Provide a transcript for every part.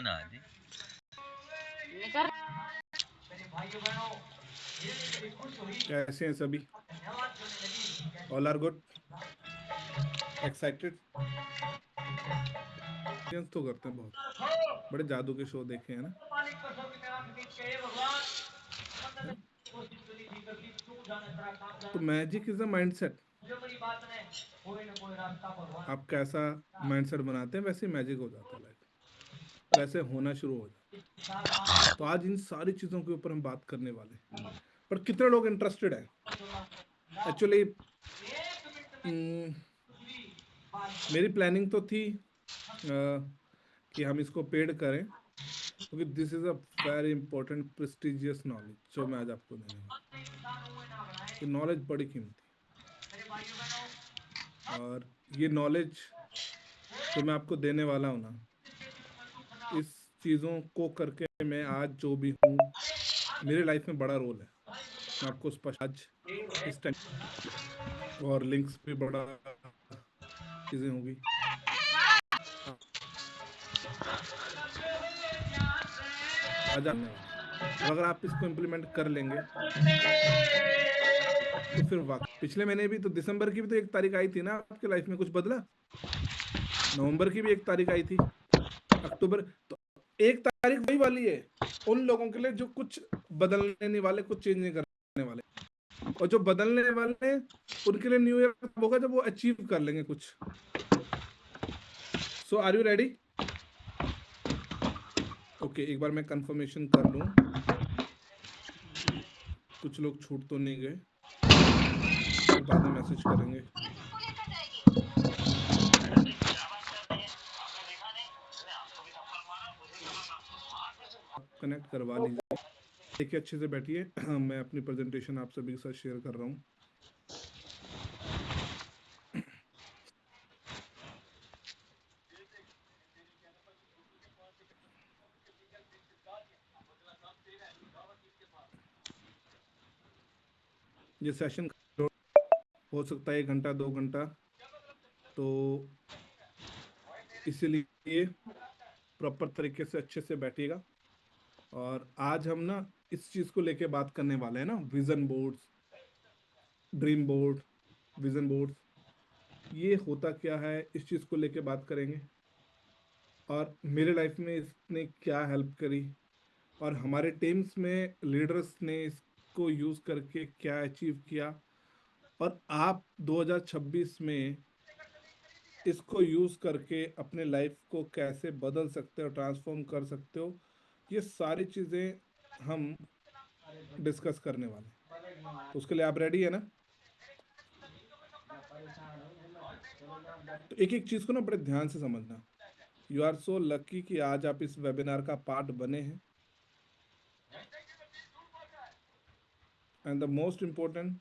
बना दी। कैसे हैं सभी? All are good? एक्साइटेड? तो करते हैं बहुत बड़े जादू के शो देखे हैं ना? तो मैजिक इज अ माइंडसेट। आप कैसा माइंडसेट बनाते हैं वैसे मैजिक हो जाता है लाइफ, वैसे होना शुरू हो जाता है। तो आज इन सारी चीजों के ऊपर हम बात करने वाले हैं, पर कितने लोग इंटरेस्टेड हैं? एक्चुअली मेरी प्लानिंग तो थी कि हम इसको पेड करें, क्योंकि this is a very important prestigious knowledge जो मैं आज आपको देने वाला। ये नॉलेज बड़ी कीमती है, और ये नॉलेज जो मैं आपको देने वाला हूँ ना, इस चीज़ों को करके मैं आज जो भी हूँ, मेरे लाइफ में बड़ा रोल है। मैं आपको स्पष्ट आज इस टाइम, और लिंक्स पे बड़ा चीज़ें होंगी। आज आने वाला, अगर आप इसको इम्प्लीमेंट कर लेंगे तो फिर वाकई। पिछले महीने भी तो दिसंबर की भी तो 1 तारीख आई थी ना, आपके लाइफ में कुछ बदला? नवंबर की भी 1 तारीख आई थी, अक्टूबर, तो 1 तारीख वही वाली है उन लोगों के लिए जो कुछ बदलने नहीं वाले, कुछ चेंज नहीं करने वाले, और जो बदलने वाले उनके लिए न्यू ईयर होगा जब वो अचीव कर लेंगे कुछ। सो आर यू रेडी? ओके, एक बार मैं कंफर्मेशन कर लूं, कुछ लोग छूट तो नहीं गए, फिर बाद में मैसेज करेंगे। कनेक्ट करवा लीजिए, देखिए अच्छे से बैठिए। मैं अपनी प्रेजेंटेशन आप सभी के साथ शेयर कर रहा हूँ। ये सेशन हो सकता है 1 घंटा 2 घंटा, तो इसीलिए प्रॉपर तरीके से अच्छे से बैठिएगा। और आज हम ना इस चीज को लेके बात करने वाले हैं ना, vision boards, dream board, vision boards, ये होता क्या है, इस चीज को लेके बात करेंगे। और मेरे लाइफ में इसने क्या हेल्प करी, और हमारे टीम्स में लीडर्स ने इसको यूज करके क्या अचीव किया, और आप 2026 में इसको यूज करके अपने लाइफ को कैसे बदल सकते हो, ट्रांसफॉर्म कर सकते हो, ये सारी चीजें हम डिस्कस करने वाले हैं। तो उसके लिए आप रेडी है ना? तो एक एक चीज को ना बड़े ध्यान से समझना। यू आर सो लकी कि आज आप इस वेबिनार का पार्ट बने हैं। एंड द मोस्ट इम्पोर्टेंट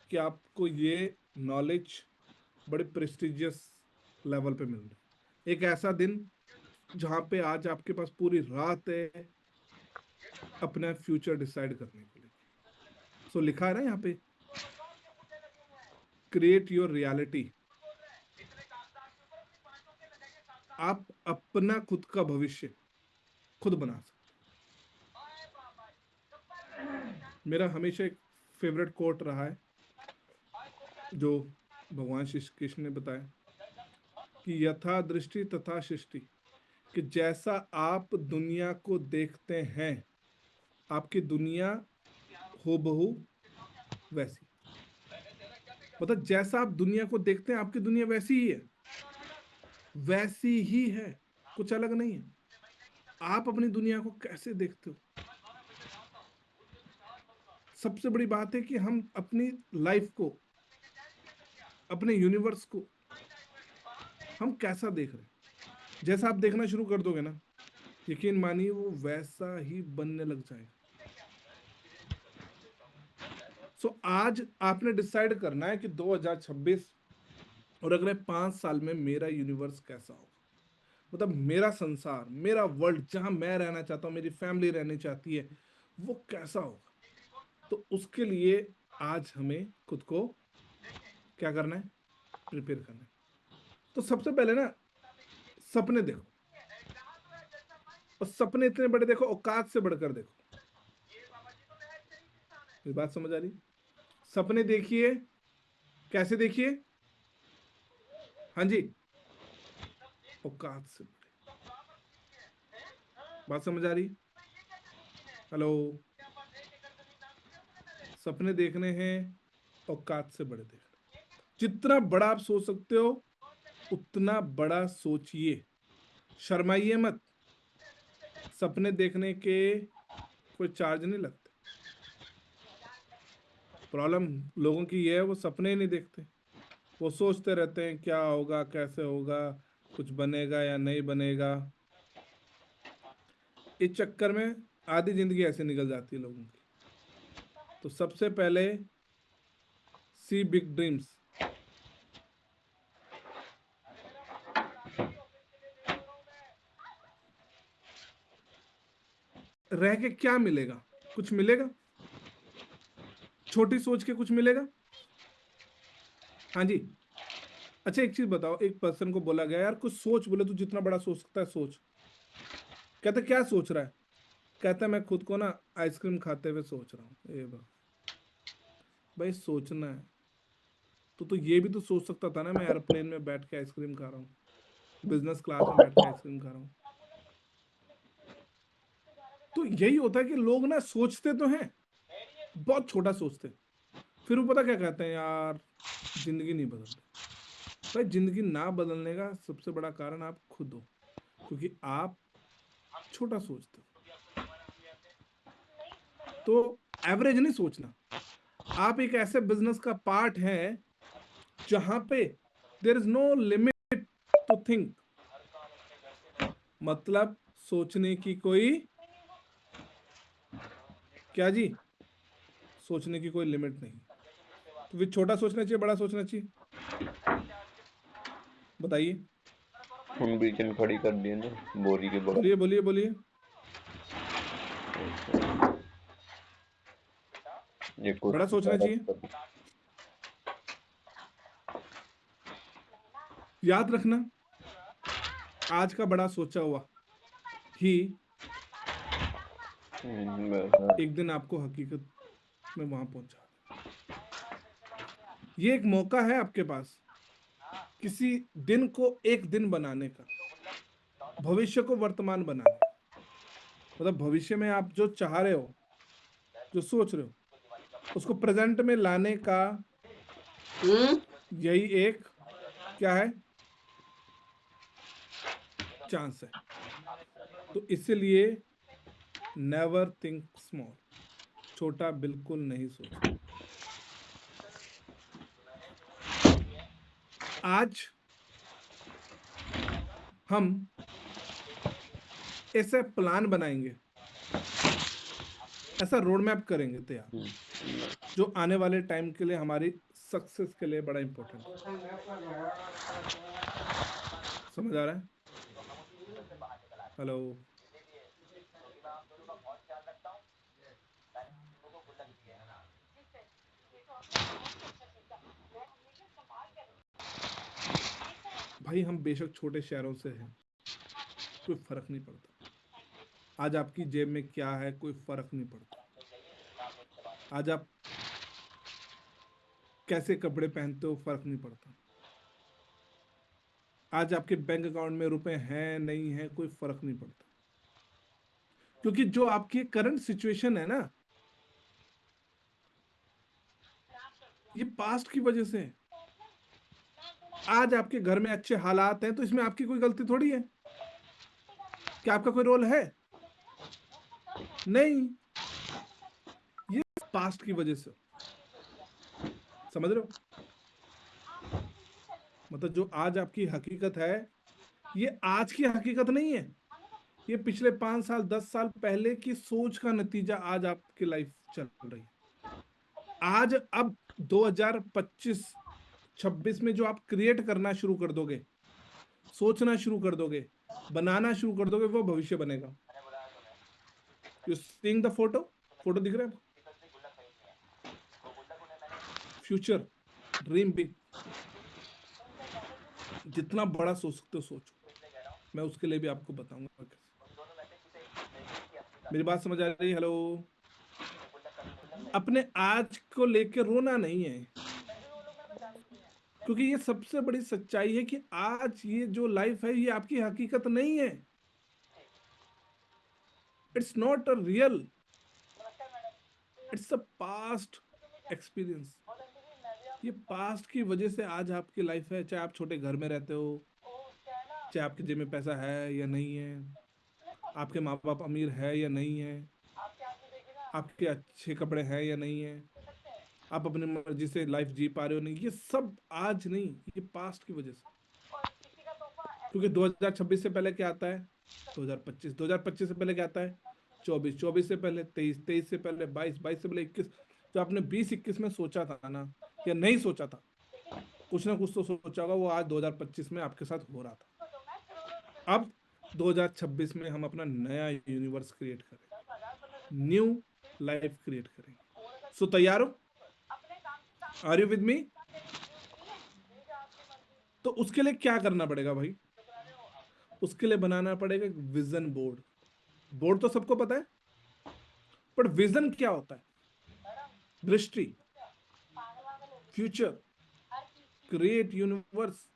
कि आपको ये नॉलेज बड़े प्रेस्टिजियस लेवल पे मिल रहा है। एक ऐसा दिन जहां पे आज आपके पास पूरी रात है अपना फ्यूचर डिसाइड करने के लिए। सो लिखा है ना यहाँ पे, क्रिएट योर रियलिटी। आप अपना खुद का भविष्य खुद बना सकते। मेरा हमेशा एक फेवरेट कोट रहा है जो भगवान श्री कृष्ण ने बताया कि यथा दृष्टि तथा सृष्टि, कि जैसा आप दुनिया को देखते हैं आपकी दुनिया हूबहू वैसी। मतलब जैसा आप दुनिया को देखते हैं आपकी दुनिया वैसी ही है, वैसी ही है, कुछ अलग नहीं है। आप अपनी दुनिया को कैसे देखते हो? सबसे बड़ी बात है कि हम अपनी लाइफ को, अपने यूनिवर्स को हम कैसा देख रहे हैं। जैसा आप देखना शुरू कर दोगे ना, यकीन मानिए वो वैसा ही बनने लग जाएगा। सो आज आपने डिसाइड करना है कि 2026 और अगले 5 साल में मेरा यूनिवर्स कैसा होगा, मतलब मेरा संसार, मेरा वर्ल्ड, जहां मैं रहना चाहता हूं, मेरी फैमिली रहनी चाहती है, वो कैसा होगा। तो उसके लिए आज हमें खुद को क्या करना है, प्रिपेयर करना है। तो सबसे पहले ना सपने देखो। और सपने इतने बड़े देखो, औकात से बढ़कर देखो। ये बात समझ आ रही? सपने देखिए, कैसे देखिए? हाँ जी, औकात से बड़े। बात समझ आ रही? हेलो? सपने देखने हैं, औकात से बड़े देखने। जितना बड़ा आप सोच सकते हो उतना बड़ा सोचिए, शर्माइए मत। सपने देखने के कोई चार्ज नहीं लगते। प्रॉब्लम लोगों की ये है, वो सपने ही नहीं देखते। वो सोचते रहते हैं क्या होगा, कैसे होगा, कुछ बनेगा या नहीं बनेगा। इस चक्कर में आधी जिंदगी ऐसे निकल जाती है लोगों की। तो सबसे पहले सी बिग ड्रीम्स। रह के क्या मिलेगा? कुछ मिलेगा? छोटी सोच के कुछ मिलेगा? हाँ जी। अच्छा एक चीज बताओ, एक पर्सन को बोला गया यार कुछ सोच, बोले तू जितना बड़ा सोच सकता है सोच। कहता क्या सोच रहा है? कहता मैं खुद को ना आइसक्रीम खाते हुए सोच रहा हूँ। ये भाई सोचना है तो ये भी तो सोच सकता था ना, मैं एयरप्लेन में बैठ के आइसक्रीम खा रहा हूँ, बिजनेस क्लास में बैठ के आइसक्रीम खा रहा हूँ। तो यही होता है कि लोग ना सोचते तो हैं, बहुत छोटा सोचते, फिर वो पता क्या कहते हैं, यार जिंदगी नहीं बदल रही। भाई जिंदगी ना बदलने का सबसे बड़ा कारण आप खुद हो, क्योंकि आप छोटा सोचते हो। तो एवरेज नहीं सोचना। आप एक ऐसे बिजनेस का पार्ट है जहां पे there is no limit to think. मतलब सोचने की कोई, क्या जी, सोचने की कोई लिमिट नहीं। तो फिर छोटा सोचना चाहिए, बड़ा सोचना चाहिए? बताइए। हम बीच में खड़ी कर दिए ना बोरी के बगल। बोलिए बोलिए बोलिए। ये बड़ा कुछ सोचना चाहिए। याद रखना, आज का बड़ा सोचा हुआ ही एक दिन आपको हकीकत में वहां पहुंचा दे। ये एक मौका है आपके पास, किसी दिन को एक दिन बनाने का, भविष्य को वर्तमान बनाने का। मतलब भविष्य में आप जो चाह रहे हो, जो सोच रहे हो, उसको प्रेजेंट में लाने का यही एक क्या है, चांस है। तो इसलिए नेवर थिंक स्मॉल, छोटा बिल्कुल नहीं सोचना। आज हम ऐसे प्लान बनाएंगे, ऐसा रोड मैप करेंगे तैयार, जो आने वाले टाइम के लिए हमारी सक्सेस के लिए बड़ा इंपॉर्टेंट है। समझ आ रहा है? हेलो? भाई हम बेशक छोटे शहरों से हैं, कोई फर्क नहीं पड़ता। आज आपकी जेब में क्या है कोई फर्क नहीं पड़ता। आज आप कैसे कपड़े पहनते हो फर्क नहीं पड़ता। आज आपके बैंक अकाउंट में रुपए हैं नहीं है कोई फर्क नहीं पड़ता। क्योंकि जो आपकी करंट सिचुएशन है ना, ये पास्ट की वजह से है। आज आपके घर में अच्छे हालात हैं तो इसमें आपकी कोई गलती थोड़ी है। क्या आपका कोई रोल है? नहीं, ये पास्ट की वजह से। समझ रहे हो? मतलब जो आज आपकी हकीकत है, ये आज की हकीकत नहीं है। ये पिछले 5 साल 10 साल पहले की सोच का नतीजा आज आपकी लाइफ चल रही है। आज अब 2025 26 में जो आप क्रिएट करना शुरू कर दोगे, सोचना शुरू कर दोगे, बनाना शुरू कर दोगे, वो भविष्य बनेगा। You seeing the photo? Photo दिख रहा है? फ्यूचर, ड्रीम बिग, जितना बड़ा सोच सकते हो सोचो। मैं उसके लिए भी आपको बताऊंगा कैसे। मेरी बात समझ आ रही है? हेलो। अपने आज को लेके रोना नहीं है, क्योंकि ये सबसे बड़ी सच्चाई है कि आज ये जो लाइफ है ये आपकी हकीकत नहीं है। It's not a real, it's a past experience. ये पास्ट की वजह से आज आपकी लाइफ है, चाहे आप छोटे घर में रहते हो, चाहे आपके जेब में पैसा है या नहीं है, आपके माँ बाप अमीर है या नहीं है, आपके अच्छे कपड़े हैं या नहीं है, आप अपनी मर्जी से लाइफ जी पा रहे हो नहीं, ये सब आज नहीं, ये पास्ट की वजह से। क्योंकि 2026 से पहले क्या आता है? 2025। 2025 से पहले क्या आता है? 24। 24 से पहले 23। 23 से पहले 22। 22 से पहले 21। जो आपने 20-21 में सोचा था ना, या नहीं सोचा था, कुछ ना कुछ तो सोचा होगा, वो आज 2025 में आपके साथ हो रहा था। अब 2026 में हम अपना नया यूनिवर्स क्रिएट करें, न्यू लाइफ क्रिएट करें। सो तैयार हो? Are you with me? तो उसके लिए क्या करना पड़ेगा भाई? उसके लिए बनाना पड़ेगा एक विजन बोर्ड। बोर्ड तो सबको पता है, पर विजन क्या होता है? दृष्टि, फ्यूचर, क्रिएट यूनिवर्स।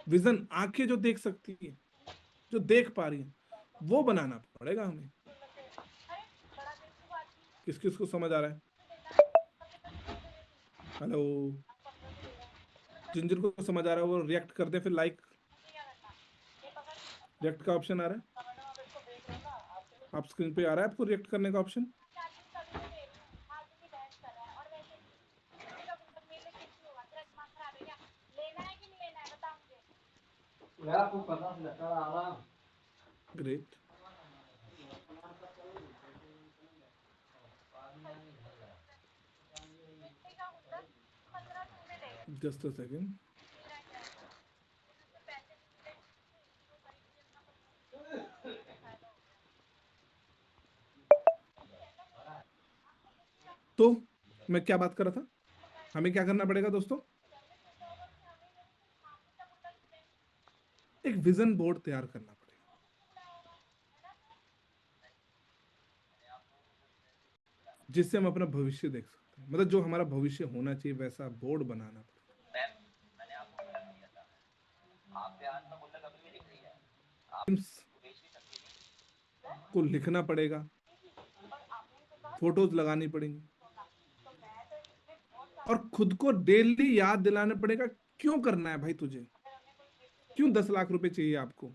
विजन, आंखें जो देख सकती है, जो देख पा रही है, वो बनाना पड़ेगा हमें। किस किस को समझ आ रहा है? हेलो। जिन जिन को समझ आ रहा है वो रिएक्ट कर दे, फिर लाइक। रिएक्ट का ऑप्शन आ रहा है, आप स्क्रीन पे आ रहा है आपको रिएक्ट करने का option? Great. Just a second. तो मैं क्या बात कर रहा था? हमें क्या करना पड़ेगा दोस्तों? एक विजन बोर्ड तैयार करना पड़ेगा, जिससे हम अपना भविष्य देख सकते हैं। मतलब जो हमारा भविष्य होना चाहिए वैसा बोर्ड बनाना पड़ेगा। को लिखना पड़ेगा, फोटोज लगानी पड़ेंगी, और खुद को डेली याद दिलाना पड़ेगा क्यों करना है भाई तुझे। क्यों 10 लाख रुपए चाहिए आपको?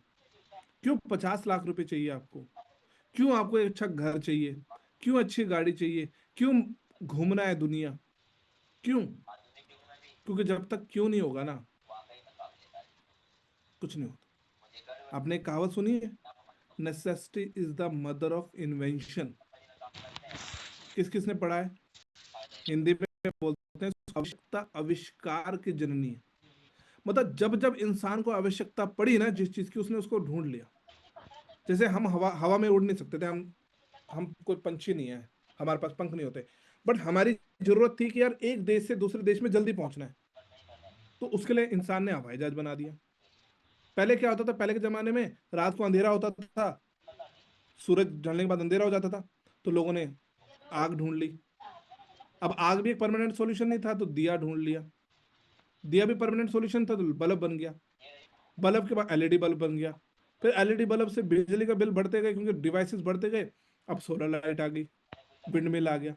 क्यों 50 लाख रुपए चाहिए आपको? क्यों आपको एक अच्छा घर चाहिए? क्यों अच्छी गाड़ी चाहिए? क्यों घूमना है दुनिया? क्यों? क्योंकि जब तक क्यों नहीं होगा ना, कुछ नहीं होता। आपने एक कहावत सुनी है, necessity is the mother of invention. किस किसने पढ़ा है? हिंदी में बोलते हैं आवश्यकता आविष्कार की जननी है। मतलब जब जब इंसान को आवश्यकता पड़ी ना जिस चीज की, उसने उसको ढूंढ लिया। जैसे हम हवा हवा में उड़ नहीं सकते थे, हम कोई पंछी नहीं है, हमारे पास पंख नहीं होते, बट हमारी जरूरत थी कि यार एक देश से दूसरे देश में जल्दी पहुंचना है, तो उसके लिए इंसान ने हवाई जहाज बना दिया। पहले क्या होता था? पहले के जमाने में रात को अंधेरा होता था, सूरज ढलने के बाद अंधेरा हो जाता था, तो लोगों ने आग ढूंढ ली। अब आग भी एक परमानेंट सॉल्यूशन नहीं था, तो दिया ढूंढ लिया। दिया भी परमानेंट सॉल्यूशन था, तो बल्ब बन गया। बल्ब के बाद एलईडी बल्ब बन गया। फिर एलईडी बल्ब से बिजली का बिल बढ़ते गए, क्योंकि डिवाइसेस बढ़ते गए। अब सोलर लाइट आ गई, विंड मिल आ गया,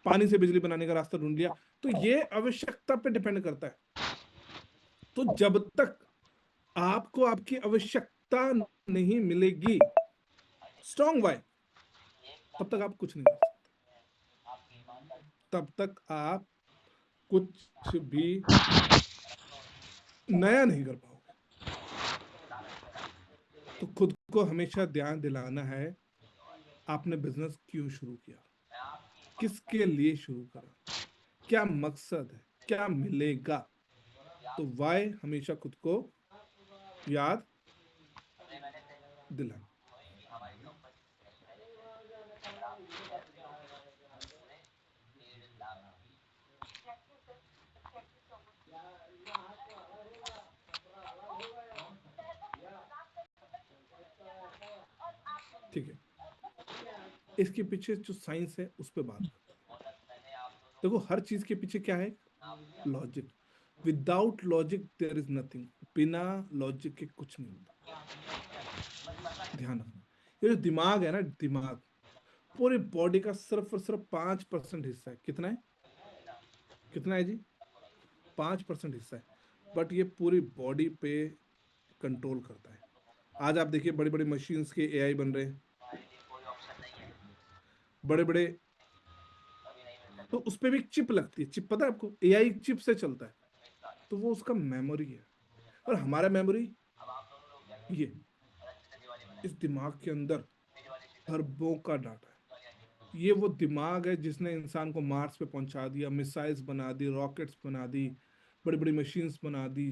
पानी से बिजली बनाने का रास्ता ढूंढ लिया। तो ये आवश्यकता पे डिपेंड करता है। तो जब तक आपको आपकी आवश्यकता नहीं मिलेगी, स्ट्रॉन्ग वाई, तब तक आप कुछ नहीं कर सकते। तब तक आप कुछ भी नया नहीं कर पाओगे। तो खुद को हमेशा ध्यान दिलाना है, आपने बिजनेस क्यों शुरू किया, किसके लिए शुरू करा, क्या मकसद है, क्या मिलेगा। तो वाई हमेशा खुद को याद दिलाना। ठीक है, इसके पीछे जो साइंस है उस पर बात करते हैं। देखो हर चीज के पीछे क्या है, logic. Without logic there is nothing. बिना लॉजिक के कुछ नहीं होता, ध्यान रखना। ये जो दिमाग है ना, दिमाग पूरी बॉडी का सिर्फ और सिर्फ 5% हिस्सा है। कितना है, कितना है जी, 5% हिस्सा है, बट ये पूरी बॉडी पे कंट्रोल करता है। आज आप देखिए बड़ी बड़ी मशीन्स के एआई बन रहे हैं, बड़े बड़े, तो उस पे भी एक चिप लगती है। चिप पता है आपको, एआई चिप से चलता है, तो वो उसका मेमोरी है। और हमारा मेमोरी ये इस दिमाग के अंदर अरबों का डाटा है। ये वो दिमाग है जिसने इंसान को मार्स पे पहुंचा दिया, मिसाइल्स बना दी, रॉकेट्स बना दी, बड़ी बड़ी मशीन्स बना दी।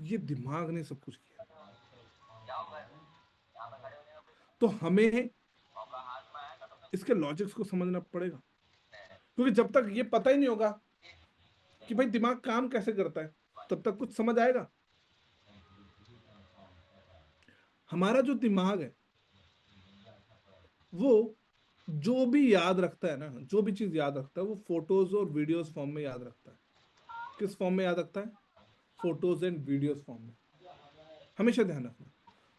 ये दिमाग ने सब कुछ किया। तो हमें इसके लॉजिक्स को समझना पड़ेगा, क्योंकि जब तक ये पता ही नहीं होगा कि भाई दिमाग काम कैसे करता है, तब तक कुछ समझ आएगा। हमारा जो दिमाग है वो जो भी याद रखता है ना, जो भी चीज याद रखता है वो फोटोज और वीडियोस फॉर्म में याद रखता है। किस फॉर्म में याद रखता है, फोटोज एंड वीडियोस फॉर्म में। हमेशा ध्यान रखना,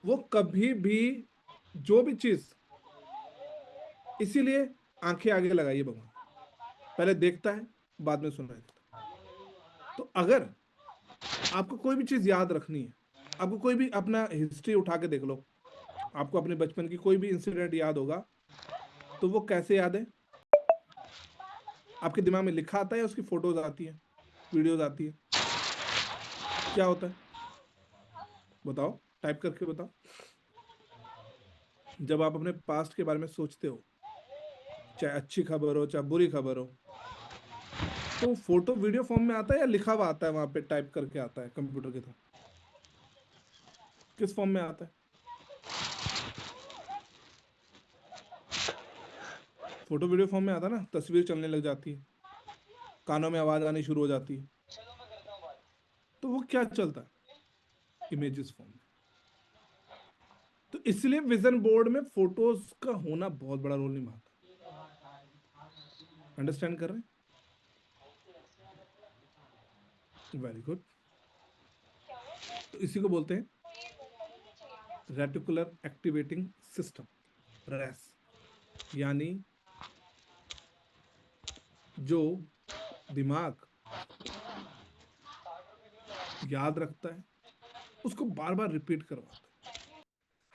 वो कभी भी जो भी चीज, इसीलिए आंखें आगे लगाइए भगवान, पहले देखता है बाद में सुनाई देता है। तो अगर आपको कोई भी चीज याद रखनी है, आपको कोई भी अपना हिस्ट्री उठा के देख लो, आपको अपने बचपन की कोई भी इंसिडेंट याद होगा, तो वो कैसे याद है, आपके दिमाग में लिखा आता है या उसकी फोटोज आती है, वीडियोज आती है, क्या होता है बताओ, टाइप करके बताओ। जब आप अपने पास्ट के बारे में सोचते हो, चाहे अच्छी खबर हो चाहे बुरी खबर हो, तो फोटो वीडियो फॉर्म में आता है या लिखा हुआ आता है, वहां पे टाइप करके आता है कंप्यूटर की तरह, किस फॉर्म में आता है? फोटो वीडियो फॉर्म में आता है ना, तस्वीर चलने लग जाती है, कानों में आवाज आनी शुरू हो जाती है, तो वो क्या चलता है, इमेजेस फॉर्म में। तो इसलिए विजन बोर्ड में फोटोज का होना बहुत बड़ा रोल निभाता है। अंडरस्टैंड कर रहे हैं? Very good. तो इसी को बोलते हैं रेटिकुलर एक्टिवेटिंग सिस्टम, रैस। यानी जो दिमाग याद रखता है उसको बार बार रिपीट करवाता है।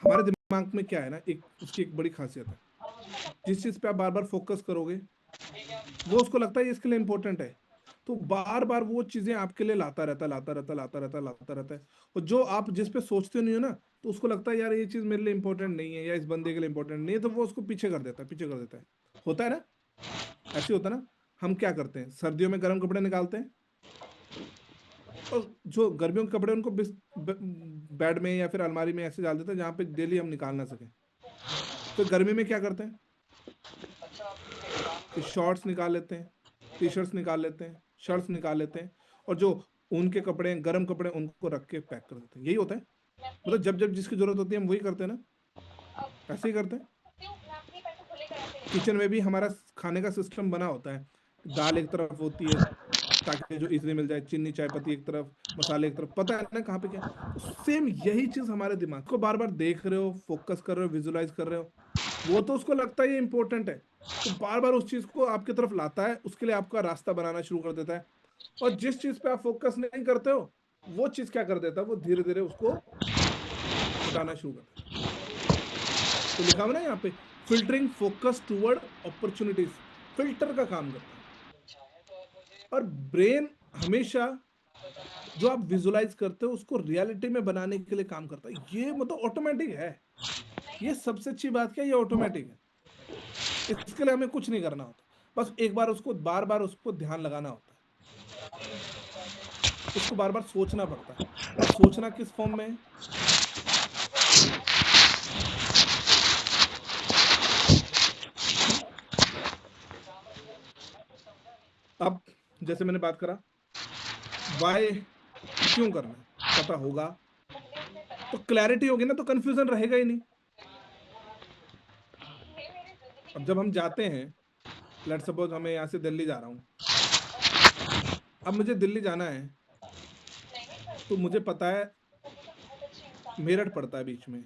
हमारे दिमाग में क्या है ना, एक उसकी एक बड़ी खासियत है, जिस चीज पे आप बार बार फोकस करोगे वो उसको लगता है ये इसके लिए इंपॉर्टेंट है, तो बार बार वो चीजें आपके लिए लाता रहता है, लाता रहता है, लाता रहता है, लाता रहता है। और जो आप जिस पे सोचते नहीं हो ना, तो उसको लगता है यार ये चीज मेरे लिए इंपॉर्टेंट नहीं है या इस बंदे के लिए इंपॉर्टेंट नहीं है, तो वो उसको पीछे कर देता है, पीछे कर देता है। होता है ना, ऐसे होता है ना। हम क्या करते हैं, सर्दियों में गर्म कपड़े निकालते हैं, और जो गर्मियों के कपड़े उनको बेड में या फिर अलमारी में ऐसे डाल देते हैं जहां पे डेली हम निकाल ना सके। फिर गर्मी में क्या करते हैं कि शॉर्ट्स निकाल लेते हैं, टी शर्ट्स निकाल लेते हैं, शर्ट्स निकाल लेते हैं, और जो ऊन के कपड़े गर्म कपड़े उनको रख के पैक कर देते हैं। यही होता है, मतलब जब जब जिसकी जरूरत होती है हम वही करते हैं ना, ऐसे ही करते हैं। किचन में भी हमारा खाने का सिस्टम बना होता है, दाल एक तरफ होती है ताकि जो इजली मिल जाए, चीनी चाय पत्ती एक तरफ, मसाले एक तरफ, पता है ना कहाँ पे क्या। तो सेम यही चीज हमारे दिमाग को बार बार देख रहे हो, फोकस कर रहे हो, विजुलाइज कर रहे हो, वो तो उसको लगता है ये इंपॉर्टेंट है, तो बार बार उस चीज को आपकी तरफ लाता है, उसके लिए आपका रास्ता बनाना शुरू कर देता है। और जिस चीज पे आप फोकस नहीं करते हो वो चीज क्या कर देता है, वो धीरे धीरे उसको हटाना शुरू कर देता है। तो लिखा हुआ ना यहाँ पे, filtering focus toward opportunities, filter का काम करता है। और ब्रेन हमेशा जो आप विजुलाइज करते हो उसको रियलिटी में बनाने के लिए काम करता है। ये मतलब ऑटोमेटिक है, ये सबसे अच्छी बात क्या है, ये ऑटोमेटिक है, इसके लिए हमें कुछ नहीं करना होता, बस एक बार उसको बार बार उसको ध्यान लगाना होता है, उसको बार बार सोचना पड़ता है। और सोचना किस फॉर्म में है, अब जैसे मैंने बात करा वाई, क्यों करना है पता होगा, तो क्लैरिटी होगी ना, तो कंफ्यूजन रहेगा ही नहीं। अब जब हम जाते हैं, लेट्स सपोज हमें यहाँ से दिल्ली जा रहा हूँ, अब मुझे दिल्ली जाना है, तो मुझे पता है मेरठ पड़ता है बीच में,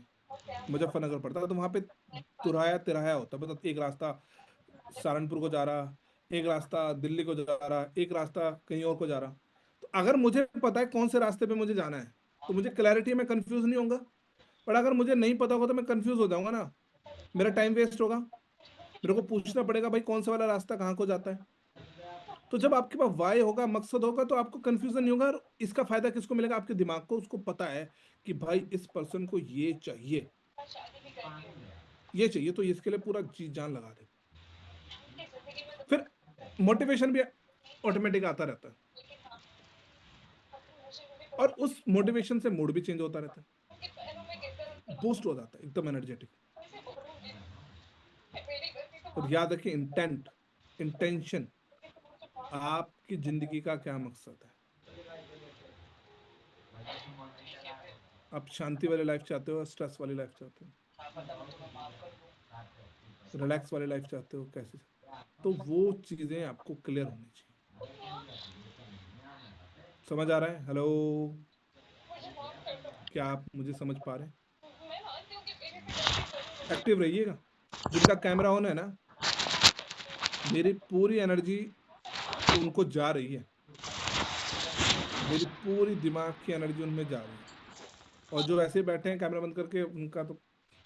मुजफ्फरनगर पड़ता है, तो वहां पे तुराया तिराया होता है, मतलब एक रास्ता सहारनपुर को जा रहा, एक रास्ता दिल्ली को जा रहा, एक रास्ता कहीं और को जा रहा। तो अगर मुझे पता है कौन से रास्ते पे मुझे जाना है, तो मुझे क्लैरिटी में कंफ्यूज नहीं होगा। पर अगर मुझे नहीं पता होगा तो मैं कंफ्यूज हो जाऊंगा ना, मेरा टाइम वेस्ट होगा, मेरे को पूछना पड़ेगा भाई कौन सा वाला रास्ता कहाँ को जाता है। तो जब आपके पास वाई होगा, मकसद होगा, तो आपको कंफ्यूजन नहीं होगा। और इसका फायदा किसको मिलेगा? आपके दिमाग को। उसको पता है कि भाई इस पर्सन को ये चाहिए, ये चाहिए, तो इसके लिए पूरा जी जान लगा दे। फिर मोटिवेशन भी ऑटोमेटिक आता रहता है, और उस मोटिवेशन से मूड भी चेंज होता रहता है, बूस्ट हो जाता है एकदम एनर्जेटिक। और याद रखिए, इंटेंट, इंटेंशन, आपकी जिंदगी का क्या मकसद है। आप शांति वाली लाइफ चाहते हो, स्ट्रेस वाली लाइफ चाहते हो, रिलैक्स वाली लाइफ चाहते हो, कैसे? तो वो चीजें आपको क्लियर होनी चाहिए। समझ आ रहा है? हेलो, क्या आप मुझे समझ पा रहे हैं? एक्टिव रहिएगा। जिनका कैमरा ऑन है ना, मेरी पूरी एनर्जी उनको जा रही है, मेरी पूरी दिमाग की एनर्जी उनमें जा रही है। और जो ऐसे बैठे हैं कैमरा बंद करके, उनका तो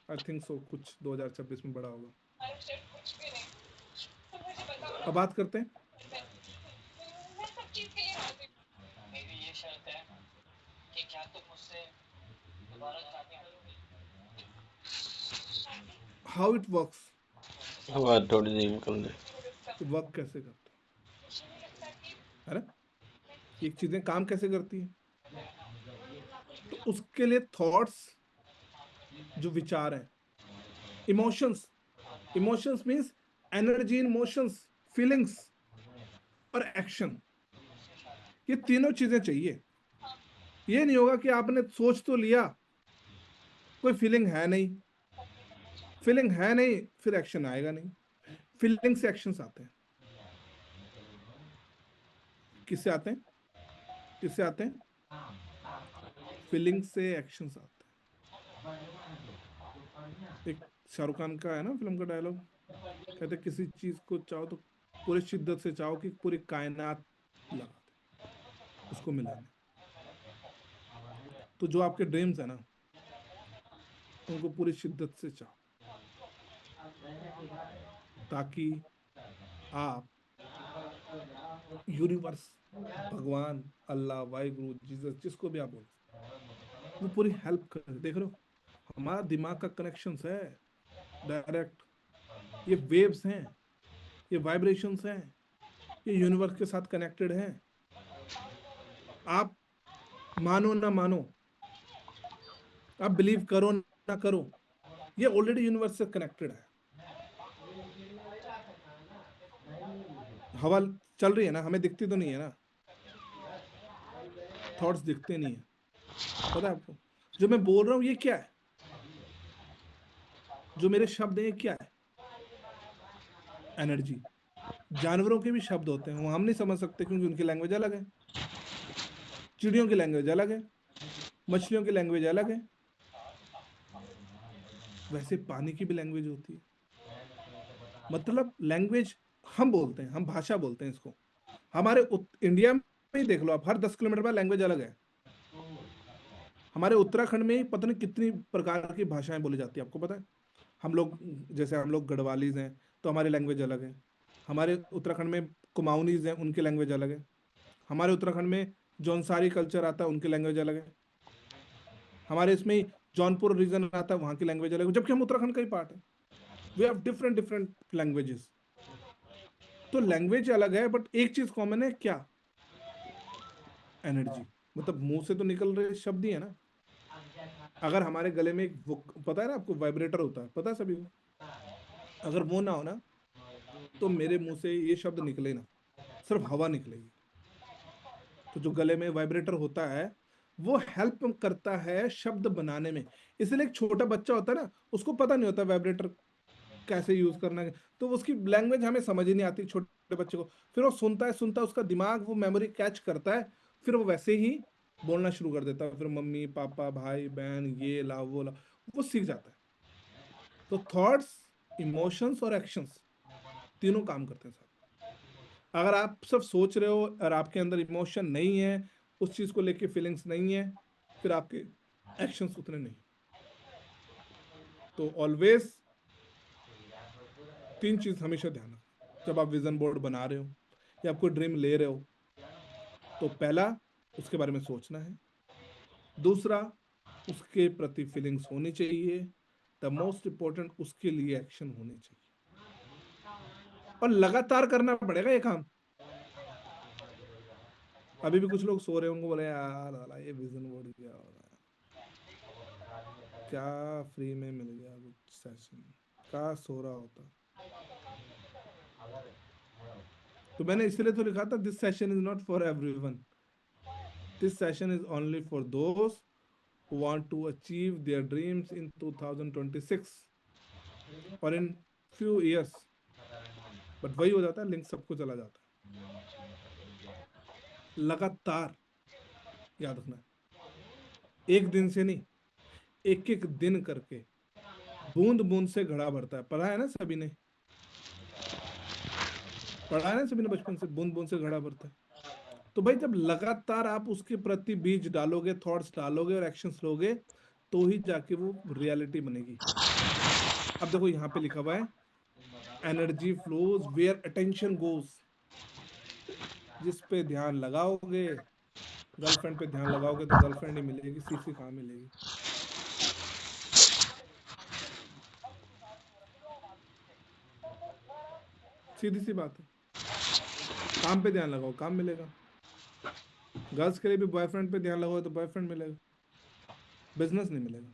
आई थिंक सो कुछ 2026 में बड़ा होगा। अब बात करते हैं हाउ इट वर्क्स, आवाज थोड़ी सी निकल दे। वर्क कैसे करता है ना, एक चीजें काम कैसे करती है। तो उसके लिए थॉट्स, जो विचार है, emotions, emotions means energy in motions, feelings और एक्शन, ये तीनों चीजें चाहिए। ये नहीं होगा कि आपने सोच तो लिया, कोई फीलिंग है नहीं, फीलिंग है नहीं, फिर एक्शन आएगा नहीं। फीलिंग से एक्शंस आते हैं। किससे आते हैं? किससे आते हैं? फीलिंग से एक्शंस आते हैं। एक शाहरुख खान का है ना फिल्म का डायलॉग, कहते किसी चीज को चाहो तो पूरी शिद्दत से चाहो कि पूरी कायनात लगा दे उसको मिलाने। तो जो आपके ड्रीम्स है ना, उनको पूरी शिद्दत से चाहो, ताकि आप यूनिवर्स, भगवान, अल्लाह, वाहिगुरु, जीसस, जिसको भी आप बोलो, वो पूरी हेल्प कर। देख रहे हो, हमारा दिमाग का कनेक्शन है डायरेक्ट, ये वेव्स हैं, ये वाइब्रेशंस हैं, ये यूनिवर्स के साथ कनेक्टेड हैं। आप मानो ना मानो, आप बिलीव करो ना करो, ये ऑलरेडी यूनिवर्स से कनेक्टेड है। हवा चल रही है ना, हमें दिखती तो नहीं है ना, थॉट्स दिखते नहीं है, पता है आपको? जो मैं बोल रहा हूं ये क्या है, जो मेरे शब्द हैं ये क्या है? एनर्जी। जानवरों के भी शब्द होते हैं, वो हम नहीं समझ सकते क्योंकि उनकी लैंग्वेज अलग है। चिड़ियों की लैंग्वेज अलग है, मछलियों की लैंग्वेज अलग है, वैसे पानी की भी लैंग्वेज होती है। मतलब लैंग्वेज हम बोलते हैं, हम भाषा बोलते हैं इसको। हमारे इंडिया में ही देख लो आप, हर 10 किलोमीटर पर लैंग्वेज अलग है। हमारे उत्तराखंड में ही पता नहीं कितनी प्रकार की भाषाएं बोली जाती है, आपको पता है? हम लोग, जैसे हम लोग गढ़वालीज हैं, तो हमारी लैंग्वेज अलग है। हमारे उत्तराखंड में कुमाऊनीज हैं, उनकी लैंग्वेज अलग है। हमारे उत्तराखंड में जौनसारी कल्चर आता है, उनकी लैंग्वेज अलग है। हमारे इसमें ही जौनपुर रीजन आता है, वहाँ की लैंग्वेज अलग है, जबकि हम उत्तराखंड का ही पार्ट है। We have different different languages. तो लैंग्वेज अलग है, बट एक चीज कॉमन है, क्या? एनर्जी। मतलब मुंह से तो निकल रहे शब्द ही है ना। अगर हमारे गले में एक पता है ना आपको, वाइब्रेटर होता है, पता है सभी को? अगर वो ना हो ना, तो मेरे मुंह से ये शब्द निकले ना, सिर्फ हवा निकलेगी। तो जो गले में वाइब्रेटर होता है, वो हेल्प करता है शब्द बनाने में। इसलिए एक छोटा बच्चा होता है ना, उसको पता नहीं होता वाइब्रेटर कैसे यूज करना है, तो उसकी लैंग्वेज हमें समझ ही नहीं आती छोटे बच्चे को। फिर वो सुनता है उसका दिमाग वो मेमोरी कैच करता है, फिर वो वैसे ही बोलना शुरू कर देता है, फिर मम्मी पापा भाई बहन ये ला वो ला, वो सीख जाता है। तो थॉट्स, इमोशंस और एक्शंस तीनों काम करते हैं साथ। अगर आप सिर्फ सोच रहे हो और आपके अंदर इमोशन नहीं है, उस चीज को लेके फीलिंग्स नहीं है, फिर आपके एक्शंस उतने नहीं। तो ऑलवेज तीन चीज हमेशा ध्यान रखना जब आप विजन बोर्ड बना रहे हो या आप कोई ड्रीम ले रहे हो। तो पहला, उसके बारे में सोचना है। दूसरा, उसके प्रति फीलिंग्स होनी चाहिए। द मोस्ट इंपॉर्टेंट, उसके लिए एक्शन होने चाहिए, और लगातार करना पड़ेगा ये काम। अभी भी कुछ लोग सो रहे होंगे, बोले यार वाला ये विजन बोर्ड क्या हो रहा है, क्या फ्री में मिल गया कुछ सेशन, क्या सो रहा होता। तो मैंने इसलिए तो लिखा था, this session is not for everyone, this session is only for those who want to achieve their dreams in 2026 और इन few years। बट वही हो जाता है, लिंक सबको चला जाता है। लगातार याद रखना, एक दिन से नहीं, एक एक दिन करके, बूंद बूंद से घड़ा भरता है। पढ़ा है ना सभी ने, पढ़ा है ना सभी ने बचपन से, बूंद बूंद से घड़ा भरता है। तो भाई जब लगातार आप उसके प्रति बीज डालोगे, थॉट्स डालोगे और एक्शंस लोगे, तो ही जाके वो रियलिटी बनेगी। अब देखो यहाँ पे लिखा हुआ है, energy flows where attention goes. जिस पे ध्यान लगाओगे, गर्लफ्रेंड पे ध्यान लगाओगे तो गर्लफ्रेंड ही मिलेगी, सीसी कहाँ मिलेगी। सीधी सी बात है। काम पे ध्यान लगाओ, काम मिलेगा। गर्ल्स के लिए भी बॉयफ्रेंड पे ध्यान लगाओ तो बॉयफ्रेंड मिलेगा, बिजनेस नहीं मिलेगा।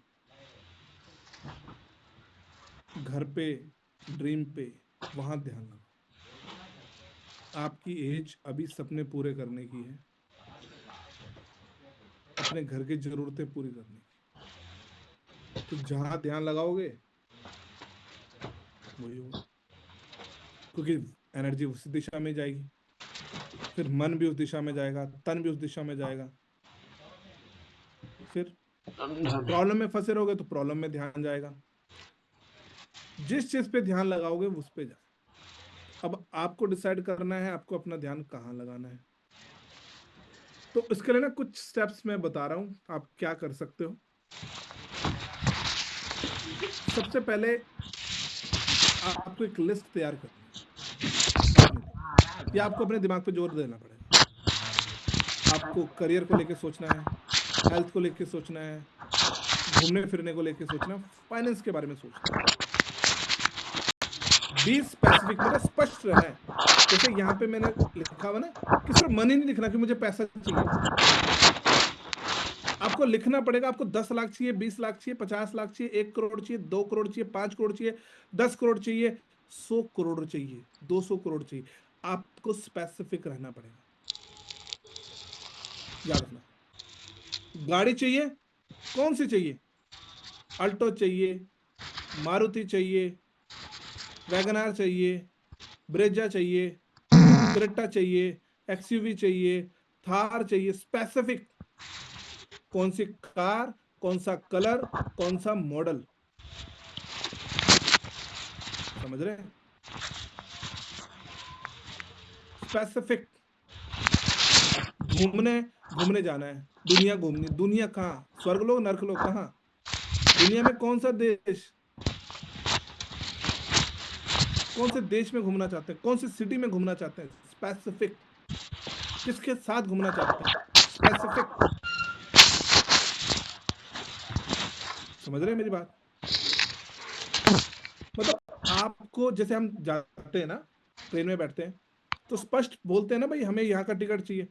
घर पे, ड्रीम पे, वहां ध्यान लगाओ। आपकी एज अभी सपने पूरे करने की है, अपने घर की जरूरतें पूरी करने की। तो जहां ध्यान लगाओगे वही होगा, क्योंकि एनर्जी उसी दिशा में जाएगी, फिर मन भी उस दिशा में जाएगा, तन भी उस दिशा में जाएगा। फिर प्रॉब्लम में फंसे रहोगे तो प्रॉब्लम में ध्यान जाएगा। जिस चीज पे ध्यान लगाओगे उस पे जाए। अब आपको डिसाइड करना है आपको अपना ध्यान कहाँ लगाना है। तो इसके लिए ना कुछ स्टेप्स मैं बता रहा हूं, आप क्या कर सकते हो। सबसे पहले आपको एक लिस्ट तैयार करनी है अपने लिए, या आपको अपने दिमाग पे जोर देना पड़ेगा। आपको करियर को लेके सोचना है, हेल्थ को लेके सोचना है, घूमने फिरने को लेके सोचना है, फाइनेंस के बारे में सोचना है। बी स्पेसिफिक, मतलब स्पष्ट रहना है। जैसे यहाँ पे मैंने लिखा हुआ ना कि सिर्फ मनी नहीं लिखना कि मुझे पैसा चाहिए। आपको लिखना पड़ेगा, आपको 10 लाख चाहिए, 20 लाख चाहिए, 50 लाख चाहिए, 1 करोड़ चाहिए, 2 करोड़ चाहिए, 5 करोड़ चाहिए, 10 करोड़ चाहिए, 100 करोड़ चाहिए, 200 करोड़ चाहिए। आपको स्पेसिफिक रहना पड़ेगा। याद रखना, गाड़ी चाहिए, कौन सी चाहिए? अल्टो चाहिए, मारुति चाहिए, वैगनार चाहिए, ब्रेजा चाहिए, क्रेटा चाहिए, एक्सयूवी चाहिए, थार चाहिए। स्पेसिफिक, कौन सी कार, कौन सा कलर, कौन सा मॉडल, समझ रहे हैं? स्पेसिफिक। घूमने घूमने जाना है, दुनिया घूमनी। दुनिया कहाँ? स्वर्गलोक, नरकलोक, कहाँ? दुनिया में कौन सा देश, कौन से देश में घूमना चाहते हैं, कौन सी सिटी में घूमना चाहते हैं? स्पेसिफिक। किसके साथ घूमना चाहते हैं? स्पेसिफिक। समझ रहे हैं मेरी बात? मतलब आपको, जैसे हम जाते हैं ना, ट्रेन में बैठते हैं तो स्पष्ट बोलते हैं ना, भाई हमें यहाँ का टिकट चाहिए,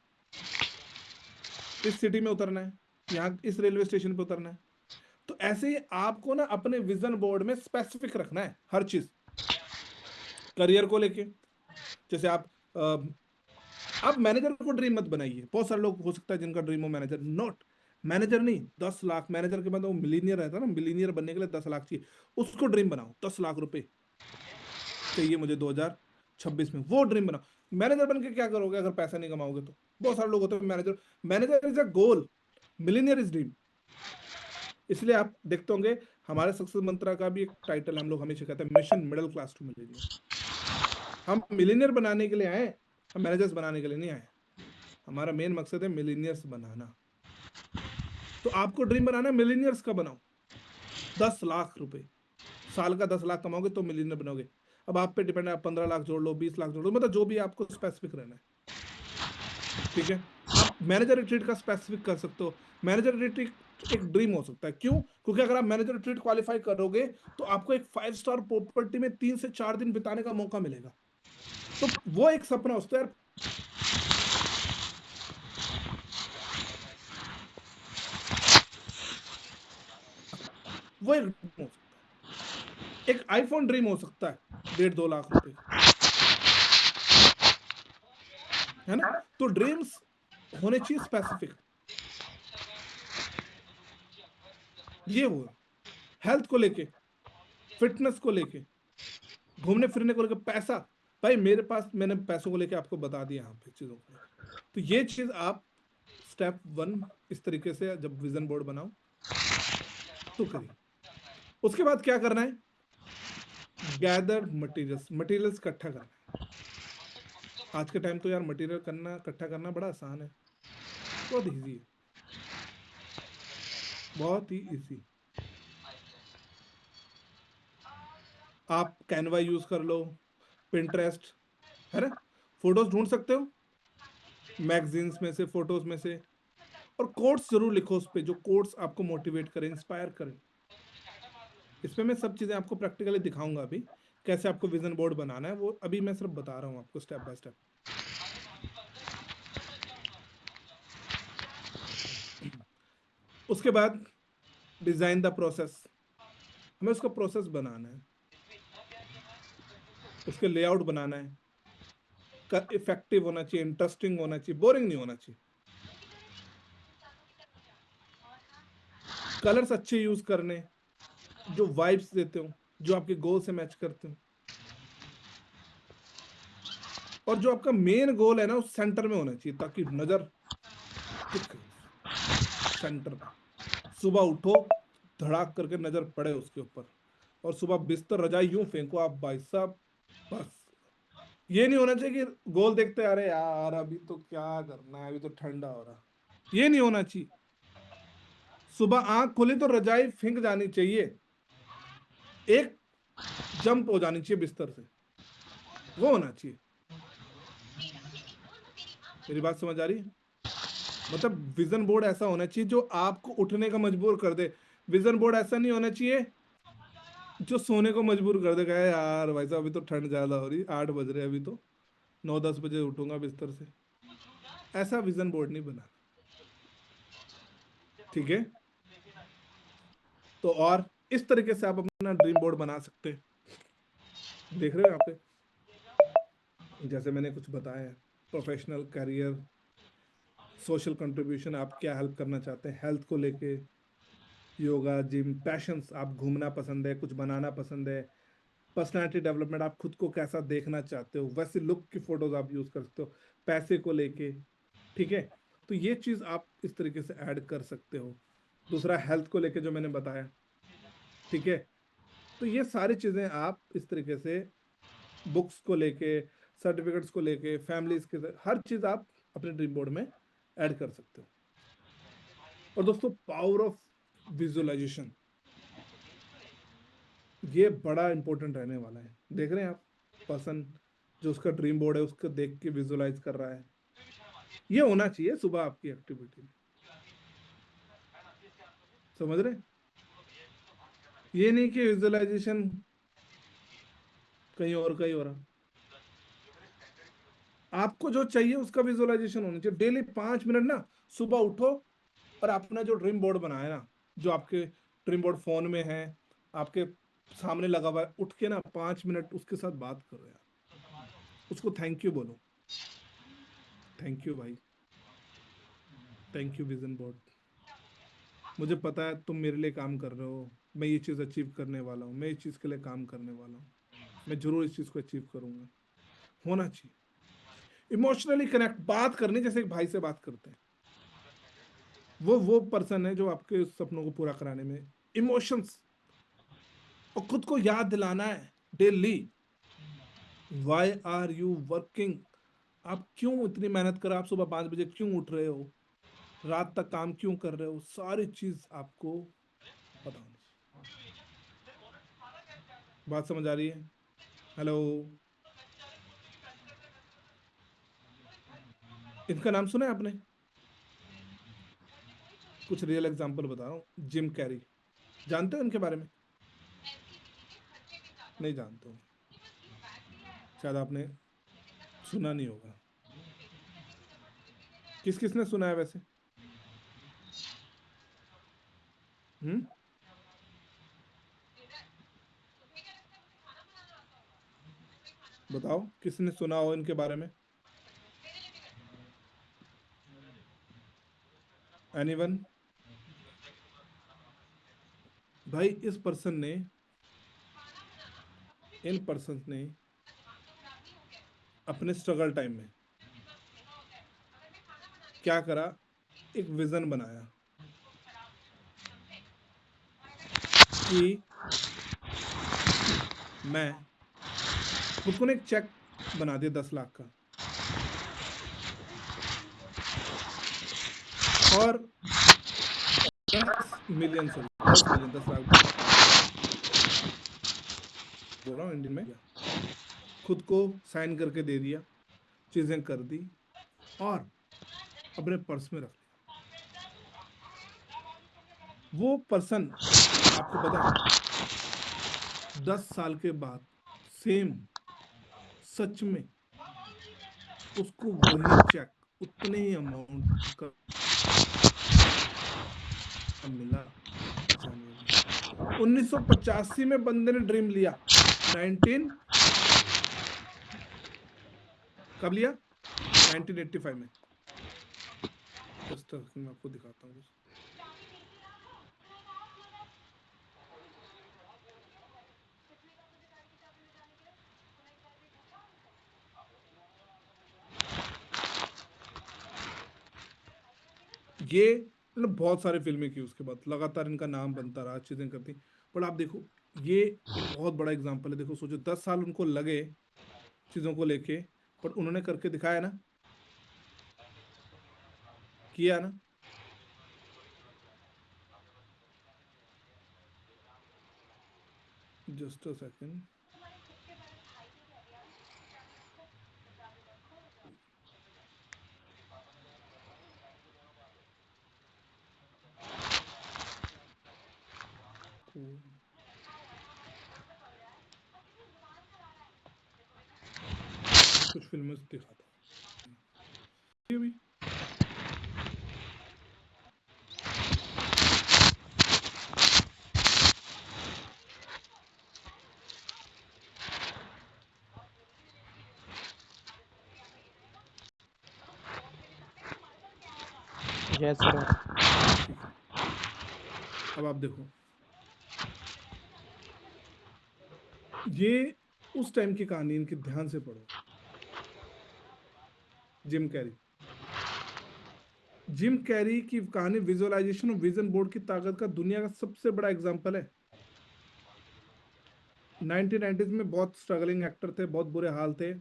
इस सिटी में उतरना है, यहाँ इस रेलवे स्टेशन पे उतरना है। तो ऐसे ही आपको ना अपने विजन बोर्ड में स्पेसिफिक रखना है हर चीज। करियर को लेके, जैसे आप मैनेजर को ड्रीम मत बनाइए। बहुत सारे लोग हो सकता है जिनका ड्रीम हो मैनेजर, नॉट मैनेजर नहीं, 10 लाख। मैनेजर के बाद वो मिलीनियर रहता है ना, मिलीनियर बनने के लिए 10 लाख चाहिए, उसको ड्रीम बनाओ 10 लाख रुपए। चाहिए मुझे 2026 में, वो ड्रीम बनाओ। मैनेजर बन के क्या करोगे अगर पैसा नहीं कमाओगे तो? बहुत सारे लोग होते हैं manager, manager is a goal, millionaire is dream. इसलिए आप देखते होंगे हमारे सक्सेस मंत्रा का भी एक टाइटल हम लोग हमेशा कहते हैं, mission middle class to millionaire. हम मिलीनियर बनाने के लिए आए, हम मैनेजर्स बनाने के लिए नहीं आए। हमारा मेन मकसद है मिलीनियर्स बनाना। तो आपको ड्रीम बनाना है, मिलीनियर्स का बनाओ। 10 लाख रुपए साल का, 10 लाख कमाओगे तो मिलीनियर बनोगे। अब आप पे डिपेंड है, आप 15 लाख जोड़ लो, 20 लाख जोड़ लो, मतलब जो भी आपको स्पेसिफिक रहना है। ठीक है, आप मैनेजर रिट्रीट का स्पेसिफिक कर सकते हो। मैनेजर रिट्रीट एक ड्रीम हो सकता है, क्यों? क्योंकि अगर आप मैनेजर रिट्रीट क्वालिफाई करोगे तो आपको एक 5 स्टार प्रॉपर्टी में 3 से 4 दिन बिताने का मौका मिलेगा। तो वो एक सपना हो सकता है यार, वो एक ड्रीम हो सकता है। एक आईफोन ड्रीम हो सकता है 1.5-2 लाख रुपए का, है ना? तो ड्रीम्स होने चाहिए स्पेसिफिक। ये हुआ हेल्थ को लेके, फिटनेस को लेके, घूमने फिरने को लेके, पैसा। भाई मेरे पास, मैंने पैसों को लेके आपको बता दिया यहाँ पे चीजों को लेके। तो ये चीज आप स्टेप 1 इस तरीके से जब विजन बोर्ड बनाओ तो करिए। उसके बाद क्या करना है? गैदर मटेरियल्स, मटेरियल्स इकट्ठा करना है। आज के टाइम तो यार मटेरियल करना, इकट्ठा करना बड़ा आसान है, बहुत इजी है, बहुत ही इजी। आप कैनवा यूज कर लो, पिंटरेस्ट, है ना? फोटोज ढूंढ सकते हो मैगजीन्स में से, फोटोज में से, और कोट्स जरूर लिखो उस पे, जो कोट्स आपको मोटिवेट करें, इंस्पायर करें। इसमें मैं सब चीजें आपको प्रैक्टिकली दिखाऊंगा अभी, कैसे आपको विजन बोर्ड बनाना है, वो अभी मैं सिर्फ बता रहा हूँ आपको स्टेप बाय स्टेप। उसके बाद डिजाइन द प्रोसेस, हमें उसका प्रोसेस बनाना है, उसके लेआउट बनाना है, इफेक्टिव होना चाहिए, इंटरेस्टिंग होना चाहिए, बोरिंग नहीं होना चाहिए। कलर्स अच्छे यूज करने, जो वाइब्स देते हो, जो आपके गोल से मैच करते हो, और जो आपका मेन गोल है ना उस सेंटर में होना चाहिए, ताकि नजर टिक सेंटर पे। सुबह उठो, धड़ाक करके नजर पड़े उसके ऊपर, और सुबह बिस्तर रजाई यूं फेंको आप भाई साहब, बस। ये नहीं होना चाहिए कि गोल देखते अरे यार अभी तो क्या करना है, अभी तो ठंडा हो रहा, ये नहीं होना चाहिए। सुबह आंख खोली तो रजाई फेंक जानी चाहिए, एक जंप हो जानी चाहिए बिस्तर से, वो होना चाहिए। मेरी बात समझ आ रही है? मतलब विजन बोर्ड ऐसा होना चाहिए जो आपको उठने का मजबूर कर दे। विजन बोर्ड ऐसा नहीं होना चाहिए जो सोने को मजबूर कर देगा, यार भाई साहब अभी तो ठंड ज्यादा हो रही, 8 बज रहे, अभी तो 9-10 बजे उठूंगा बिस्तर से। ऐसा विजन बोर्ड नहीं बना, ठीक है? तो और इस तरीके से आप अपना ड्रीम बोर्ड बना सकते हैं। देख रहे हो यहाँ पे, जैसे मैंने कुछ बताया है, प्रोफेशनल करियर, सोशल कंट्रीब्यूशन, आप क्या हेल्प करना चाहते हैं, हेल्थ को लेके, योगा, जिम, पैशंस, आप घूमना पसंद है, कुछ बनाना पसंद है, पर्सनालिटी डेवलपमेंट, आप खुद को कैसा देखना चाहते हो, वैसे लुक की फोटोज आप यूज कर सकते हो, पैसे को लेके, ठीक है? तो ये चीज आप इस तरीके से ऐड कर सकते हो। दूसरा हेल्थ को लेके जो मैंने बताया, ठीक है? तो ये सारी चीजें आप इस तरीके से बुक्स को लेके, सर्टिफिकेट्स को लेके, फैमिलीज के, हर चीज आप अपने ड्रीम बोर्ड में ऐड कर सकते हो। और दोस्तों पावर ऑफ विजुअलाइजेशन, ये बड़ा इंपॉर्टेंट रहने वाला है। देख रहे हैं आप, पर्सन जो उसका ड्रीम बोर्ड है उसको देख के विजुअलाइज कर रहा है, ये होना चाहिए सुबह आपकी एक्टिविटी में। समझ रहे हैं? ये नहीं कि विजुअलाइजेशन कहीं और कहीं हो रहा, आपको जो चाहिए उसका विजुअलाइजेशन होना चाहिए। डेली 5 मिनट ना, सुबह उठो और अपना जो ड्रीम बोर्ड बनाया ना, जो आपके ड्रीम बोर्ड फोन में है, आपके सामने लगा हुआ है, उठ के ना 5 मिनट उसके साथ बात करो यार, उसको थैंक यू बोलो, थैंक यू भाई, थैंक यू विजन बोर्ड, मुझे पता है तुम मेरे लिए काम कर रहे हो, मैं ये चीज अचीव करने वाला हूँ, मैं इस चीज के लिए काम करने वाला हूँ। मैं जरूर इस चीज को अचीव करूंगा। होना चाहिए इमोशनली कनेक्ट, बात करनी जैसे एक भाई से बात करते हैं। वो पर्सन है जो आपके सपनों को पूरा कराने में इमोशंस, और खुद को याद दिलाना है daily, why are you working, आप क्यों इतनी मेहनत कर रहे हो, आप सुबह 5 बजे क्यों उठ रहे हो, रात तक काम क्यों कर रहे हो, सारी चीज आपको पता होनी चाहिए। बात समझ आ रही है? हेलो, इनका नाम सुना है आपने? कुछ रियल एग्जांपल बता रहा हूँ। जिम कैरी, जानते हो इनके बारे में? नहीं जानते हो, शायद आपने सुना नहीं होगा। किस किसने सुना है वैसे? हम्म, बताओ किसने सुना हो इनके बारे में? एनीवन? भाई इन पर्सन ने अपने स्ट्रगल टाइम में क्या करा, एक विजन बनाया कि मैं खुद को ना एक चेक बना दिया 10 लाख का, और 10 मिलियन, सॉरी 10 मिलियन, 10 लाख बोल रहा हूँ इंडियन में, खुद को साइन करके दे दिया, चीजें कर दी और अपने पर्स में रख लिया। वो पर्सन, आपको पता है 10 साल के बाद सेम, सच में उसको वही चेक उतने ही अमाउंट का मिला जनवरी में। 1985 में बंदे ने ड्रीम लिया, 19 कब लिया? 1985 में। जस्ट मैं आपको दिखाता हूँ। ये मतलब बहुत सारे फिल्में की, उसके बाद लगातार इनका नाम बनता रहा, चीजें करती। पर आप देखो, ये बहुत बड़ा एग्जाम्पल है। देखो सोचो 10 साल उनको लगे चीजों को लेके, पर उन्होंने करके दिखाया ना, किया ना। जस्ट अ सेकंड, कुछ फिल्में दिखाता हूँ ये भी। Yes bro. ठीक है, अब आप देखो, ये उस टाइम की कहानी, इनकी ध्यान से पढ़ो। जिम कैरी, जिम कैरी की कहानी विजुअलाइजेशन और विजन बोर्ड की ताकत का दुनिया का सबसे बड़ा एग्जांपल है। 1990s में बहुत स्ट्रगलिंग एक्टर थे, बहुत बुरे हाल थे।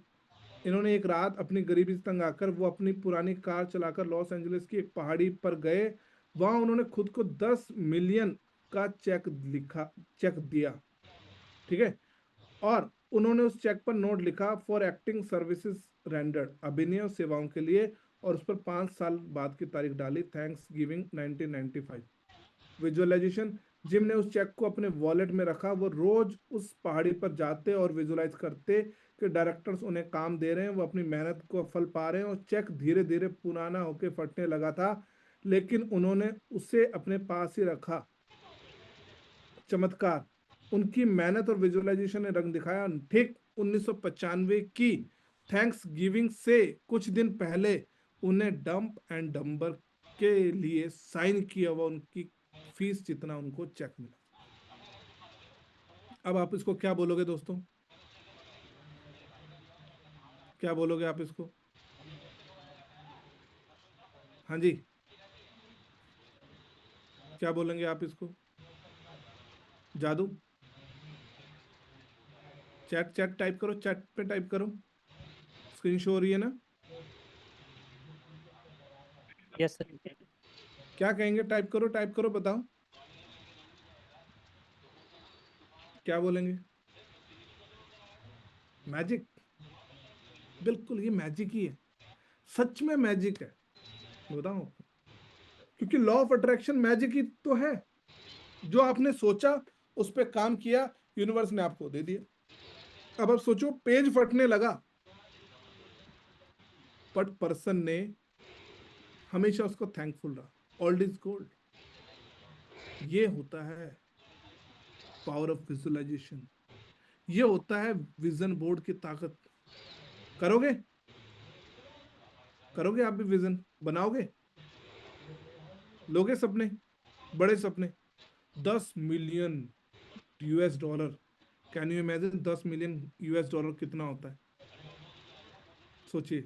इन्होंने एक रात अपनी गरीबी से तंग आकर वो अपनी पुरानी कार चलाकर लॉस एंजलिस की एक पहाड़ी पर गए। वहां उन्होंने खुद को 10 मिलियन का चेक दिया, ठीक है। और उन्होंने उस चेक पर नोट लिखा, फॉर एक्टिंग सर्विसेज रेंडर्ड, अभिनय सेवाओं के लिए, और उस पर 5 साल बाद की तारीख डाली, थैंक्स गिविंग 1995। विजुअलाइजेशन, जिम ने उस चेक को अपने वॉलेट में रखा। वो रोज उस पहाड़ी पर जाते और विजुअलाइज करते कि डायरेक्टर्स उन्हें काम दे रहे हैं, वो अपनी मेहनत को फल पा रहे हैं, और चेक धीरे धीरे पुराना होकर फटने लगा था, लेकिन उन्होंने उसे अपने पास ही रखा। चमत्कार, उनकी मेहनत और विजुअलाइजेशन ने रंग दिखाया। ठीक 1995 की थैंक्स गिविंग से कुछ दिन पहले उन्हें डंप एंड डंबर के लिए साइन किया हुआ उनकी फीस जितना उनको चेक मिला। अब आप इसको क्या बोलोगे दोस्तों? क्या बोलोगे आप इसको? हाँ जी, क्या बोलेंगे आप इसको? जादू? चैट चैट टाइप करो, चैट पे टाइप करो, स्क्रीन शो हो रही है ना? Yes sir. क्या कहेंगे? टाइप करो, बताओ क्या बोलेंगे। मैजिक? बिल्कुल, ये मैजिक ही है, सच में मैजिक है, मैं बताऊं आपको। क्योंकि लॉ ऑफ अट्रैक्शन मैजिक ही तो है। जो आपने सोचा, उस पर काम किया, यूनिवर्स ने आपको दे दिया। अब आप सोचो, पेज फटने लगा, बट पर्सन ने हमेशा उसको थैंकफुल रहा। Old is gold. ये होता है पावर ऑफ विजुअलाइजेशन, ये होता है विजन बोर्ड की ताकत। करोगे? करोगे आप भी विजन बनाओगे? लोगे सपने, बड़े सपने? 10 million US dollar, can you imagine? 10 million US dollar कितना होता है, सोचिए।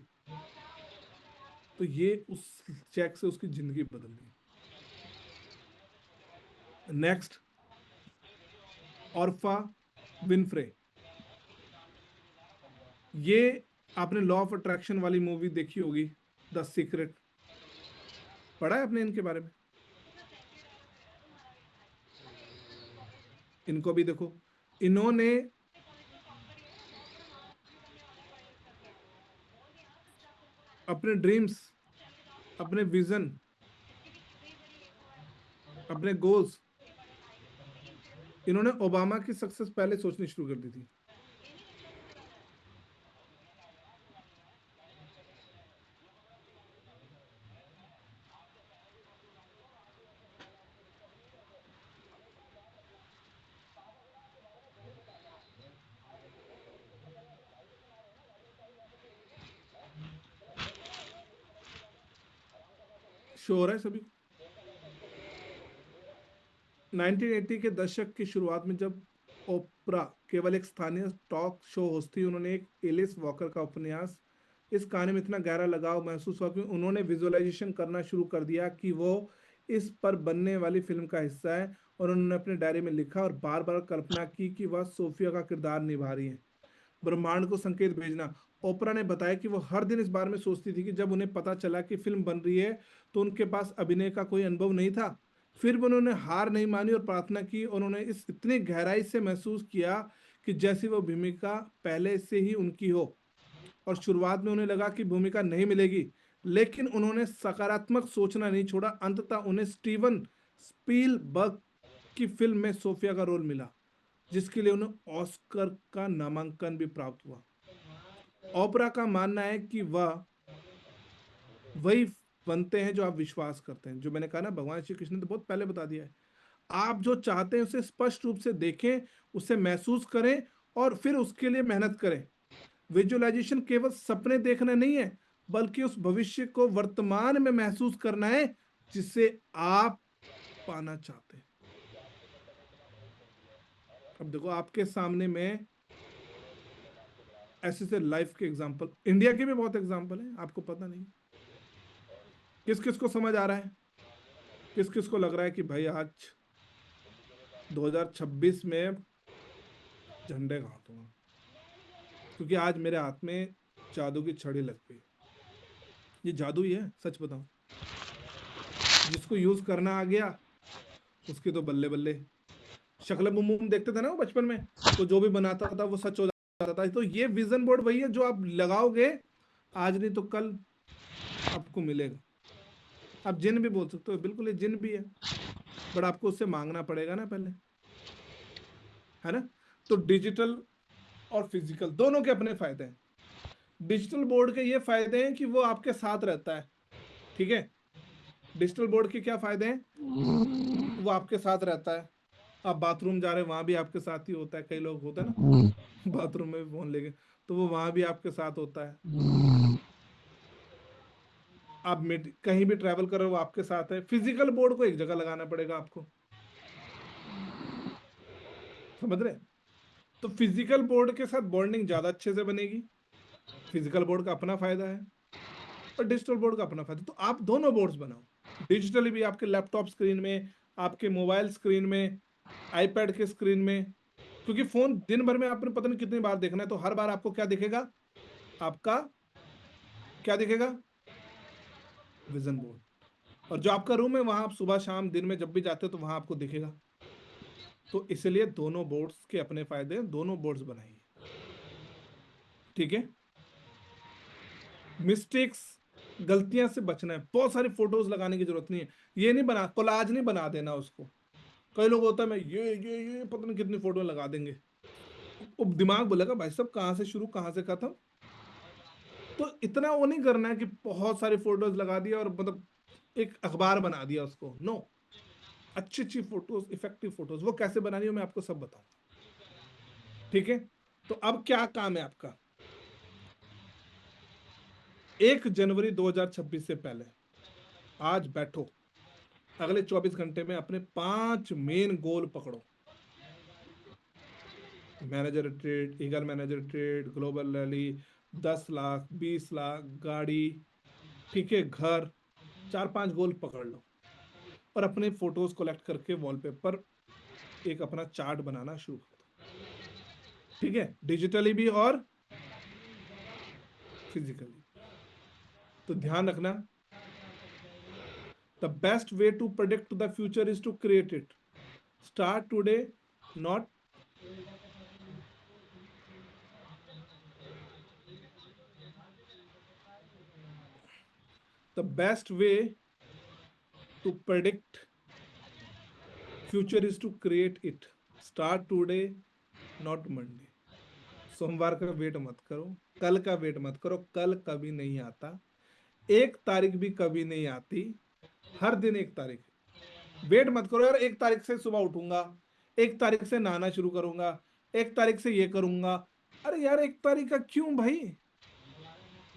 तो ये उस चेक से उसकी जिंदगी बदल गई। नेक्स्ट, ऑर्फा विनफ्रे। ये आपने लॉ ऑफ अट्रैक्शन वाली मूवी देखी होगी, द सीक्रेट। पढ़ा है आपने इनके बारे में? इनको भी देखो, इन्होंने अपने ड्रीम्स, अपने विजन, अपने गोल्स, इन्होंने ओबामा की सक्सेस पहले सोचनी शुरू कर दी थी। श्योर है सभी? 1980 के दशक की शुरुआत में जब ओपरा केवल एक स्थानीय टॉक शो होस्ट थी, उन्होंने एक एलिस वॉकर का उपन्यास, इस कहानी में इतना गहरा लगाव महसूस हुआ कि उन्होंने विजुअलाइजेशन करना शुरू कर दिया कि वो इस पर बनने वाली फिल्म का हिस्सा है। और उन्होंने अपने डायरी में लिखा और बार बार कल्पना की कि वह सोफिया का किरदार निभा रही है। ब्रह्मांड को संकेत भेजना। ओपरा ने बताया कि वो हर दिन इस बारे में सोचती थी कि जब उन्हें पता चला कि फिल्म बन रही है तो उनके पास अभिनय का कोई अनुभव नहीं था। फिर भी उन्होंने हार नहीं मानी और प्रार्थना की, और उन्होंने इस इतनी गहराई से महसूस किया कि जैसी वो भूमिका पहले से ही उनकी हो। और शुरुआत में उन्हें लगा कि भूमिका नहीं मिलेगी, लेकिन उन्होंने सकारात्मक सोचना नहीं छोड़ा। अंततः उन्हें स्टीवन स्पीलबर्ग की फिल्म में सोफिया का रोल मिला, जिसके लिए उन्हें ऑस्कर का नामांकन भी प्राप्त हुआ। ओपरा का मानना है कि वह वही बनते हैं जो आप विश्वास करते हैं। जो मैंने कहा ना, भगवान श्री कृष्ण ने तो बहुत पहले बता दिया है। आप जो चाहते हैं उसे स्पष्ट रूप से देखें, उसे महसूस करें और फिर उसके लिए मेहनत करें। विजुअलाइजेशन केवल सपने देखना नहीं है, बल्कि उस भविष्य को वर्तमान में महसूस करना है जिसे आप पाना चाहते हैं। अब देखो, आपके सामने में ऐसे से लाइफ के एग्जांपल, इंडिया के भी बहुत एग्जांपल हैं, आपको पता नहीं। किस किस को समझ आ रहा है? किस किस को लग रहा है कि भाई आज 2026 में झंडे गाड़ दूंगा, क्योंकि आज मेरे हाथ में जादू की छड़ी लग गई? ये जादू ही है, सच बताऊं। जिसको यूज करना आ गया उसकी तो बल्ले बल्ले। शक्ल बुम बुम देखते थे ना वो बचपन में, तो जो भी बनाता था वो सच हो जाता था। तो ये विजन बोर्ड वही है जो आप लगाओगे, आज नहीं तो कल आपको मिलेगा। आप जिन भी बोल सकते हो, बिल्कुल ये जिन भी है, बट आपको उससे मांगना पड़ेगा ना पहले, है ना? तो डिजिटल और फिजिकल दोनों के अपने फायदे हैं। डिजिटल बोर्ड के ये फायदे हैं कि वो आपके साथ रहता है, ठीक है? डिजिटल बोर्ड के क्या फायदे हैं? वो आपके साथ रहता है। आप बाथरूम जा रहे हैं, वहां भी आपके साथ ही होता है। कई लोग होता है ना बाथरूम में भी फोन लेके, तो वो वहां भी आपके साथ होता है। आप कहीं भी ट्रैवल कर रहे हो, वो आपके साथ है। फिजिकल बोर्ड को एक जगह लगाना पड़ेगा आपको, समझ रहे? तो फिजिकल बोर्ड के साथ बॉन्डिंग ज्यादा अच्छे से बनेगी। फिजिकल बोर्ड का अपना फायदा है और डिजिटल बोर्ड का अपना फायदा। तो आप दोनों बोर्ड्स बनाओ, डिजिटली भी आपके लैपटॉप स्क्रीन में, आपके मोबाइल स्क्रीन में, आईपैड के स्क्रीन में। क्योंकि फोन दिन भर में आपने पता नहीं कितनी बार देखना है, तो हर बार आपको क्या दिखेगा, आपका क्या दिखेगा, विजन बोर्ड। और जो आपका रूम है वहां आप सुबह शाम दिन में जब भी जाते हो तो वहां आपको दिखेगा। तो इसलिए दोनों बोर्ड्स के अपने फायदे हैं, दोनों बोर्ड्स बनाइए। ठीक है। मिस्टेक्स, गलतियां से बचना है। बहुत सारी फोटोज लगाने की जरूरत नहीं है। ये नहीं बना, कोलाज नहीं बना देना उसको। कई लोग होता है मैं ये पता नहीं कितनी फोटो लगा देंगे। अब दिमाग बोलेगा भाई साहब कहाँ से शुरू कहाँ से खत्म। तो इतना वो नहीं करना है कि बहुत सारी फोटोज लगा दिया और मतलब एक अखबार बना दिया उसको। नो, अच्छी अच्छी फोटोज, इफेक्टिव फोटोज वो कैसे बनानी है मैं आपको सब बताऊंगा। ठीक है। तो अब क्या काम है आपका, 1 जनवरी 2026 से पहले आज बैठो, अगले 24 घंटे में अपने 5 मेन गोल पकड़ो। Manager trade, eagle manager trade, global rally, 10 lakh, 20 lakh, गाड़ी, ठीक है, घर, 4-5 गोल पकड़ लो और अपने फोटोज कलेक्ट करके वॉलपेपर एक अपना चार्ट बनाना शुरू कर दो। ठीक है, डिजिटली भी और फिजिकली। तो ध्यान रखना, the best way to predict the future is to create it. Start today, not the best way to predict future is to create it. Start today, not Monday. सोमवार का वेट मत करो, कल का वेट मत करो, कल कभी नहीं आता। 1 तारीख भी कभी नहीं आती, हर दिन 1 तारीख। वेट मत करो यार, 1 तारीख से सुबह उठूंगा, 1 तारीख से नहाना शुरू करूंगा, 1 तारीख से ये करूंगा। अरे यार 1 तारीख का क्यों भाई,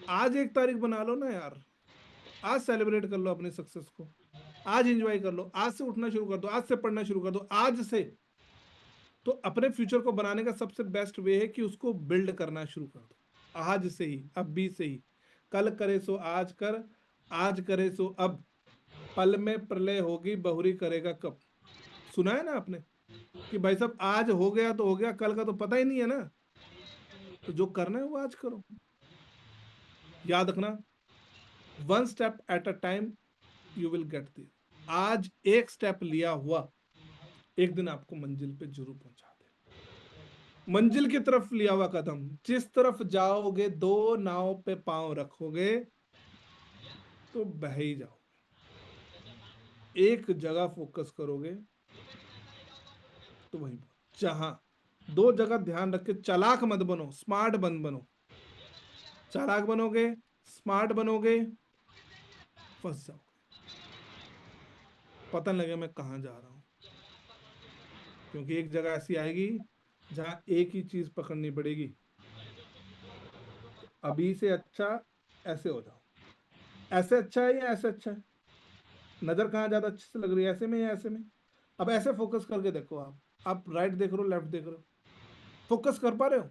आज 1 तारीख बना लो ना यार। आज सेलिब्रेट कर लो अपनी सक्सेस को, आज एंजॉय कर लो, आज से उठना शुरू कर दो, आज से पढ़ना शुरू कर दो, आज से। तो अपने फ्यूचर को बनाने का सबसे बेस्ट वे है कि उसको बिल्ड करना शुरू कर दो आज से ही, अभी से ही। कल करे सो आज कर, आज करे सो अब, पल में प्रलय होगी बहुरी करेगा कब। सुना है ना आपने कि भाई साहब आज हो गया तो हो गया, कल का तो पता ही नहीं है ना। तो जो करना है वो आज करो। याद रखना, 1 step at a time you will get there. आज एक स्टेप लिया हुआ एक दिन आपको मंजिल पे जरूर पहुंचा दे। मंजिल की तरफ लिया हुआ कदम, जिस तरफ जाओगे, 2 नाव पे पांव रखोगे तो बह ही जाओ। एक जगह फोकस करोगे तो वहीं जहां, 2 जगह ध्यान रख के, चालाक मत बनो, स्मार्ट बनो। चालाक बनोगे, स्मार्ट बनोगे, फंस जाओगे, पता नहीं लगे मैं कहाँ जा रहा हूँ। क्योंकि एक जगह ऐसी आएगी जहां एक ही चीज पकड़नी पड़ेगी। अभी से अच्छा ऐसे हो जाओ, ऐसे अच्छा है या ऐसे अच्छा है, नजर कहाँ ज्यादा अच्छे से लग रही है, ऐसे में या ऐसे में। अब ऐसे फोकस करके देखो, आप राइट देख रहे हो, लेफ्ट देख रहे हो, फोकस कर पा रहे हो।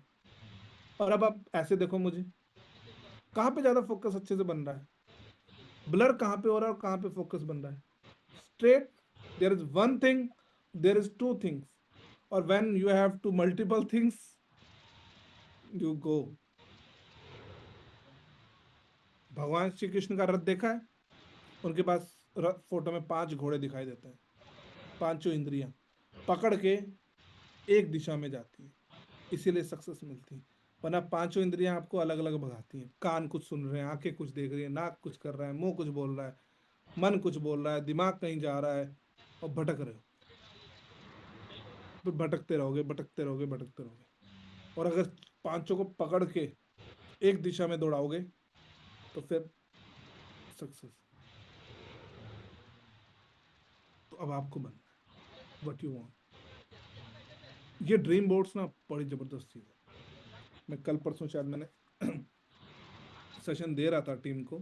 और अब आप ऐसे देखो मुझे, कहाँ पे ज्यादा फोकस अच्छे से बन रहा है, ब्लर कहाँ पे हो रहा है और कहाँ पे फोकस बन रहा है। Straight, there is one thing, there is two things, और when you have to multiple things you go. भगवान श्री कृष्ण का रथ देखा है, उनके पास फोटो में 5 घोड़े दिखाई देते हैं, पांचों इंद्रियां पकड़ के एक दिशा में जाती है, इसीलिए सक्सेस मिलती है। वरना पांचों इंद्रियां आपको अलग अलग भगाती हैं। कान कुछ सुन रहे हैं, आंखें कुछ देख रही है, नाक कुछ कर रहा है, मुंह कुछ बोल रहा है, मन कुछ बोल रहा है, दिमाग कहीं जा रहा है, और भटक रहे हो। फिर भटकते रहोगे, भटकते रहोगे, भटकते रहोगे। और अगर पांचों को पकड़ के एक दिशा में दौड़ाओगे तो फिर सक्सेस। तो अब आपको बनना है व्हाट यू वांट। ये ड्रीम बोर्ड्स ना बड़ी जबरदस्त चीज है। मैं कल परसों शायद मैंने सेशन दे रहा था टीम को,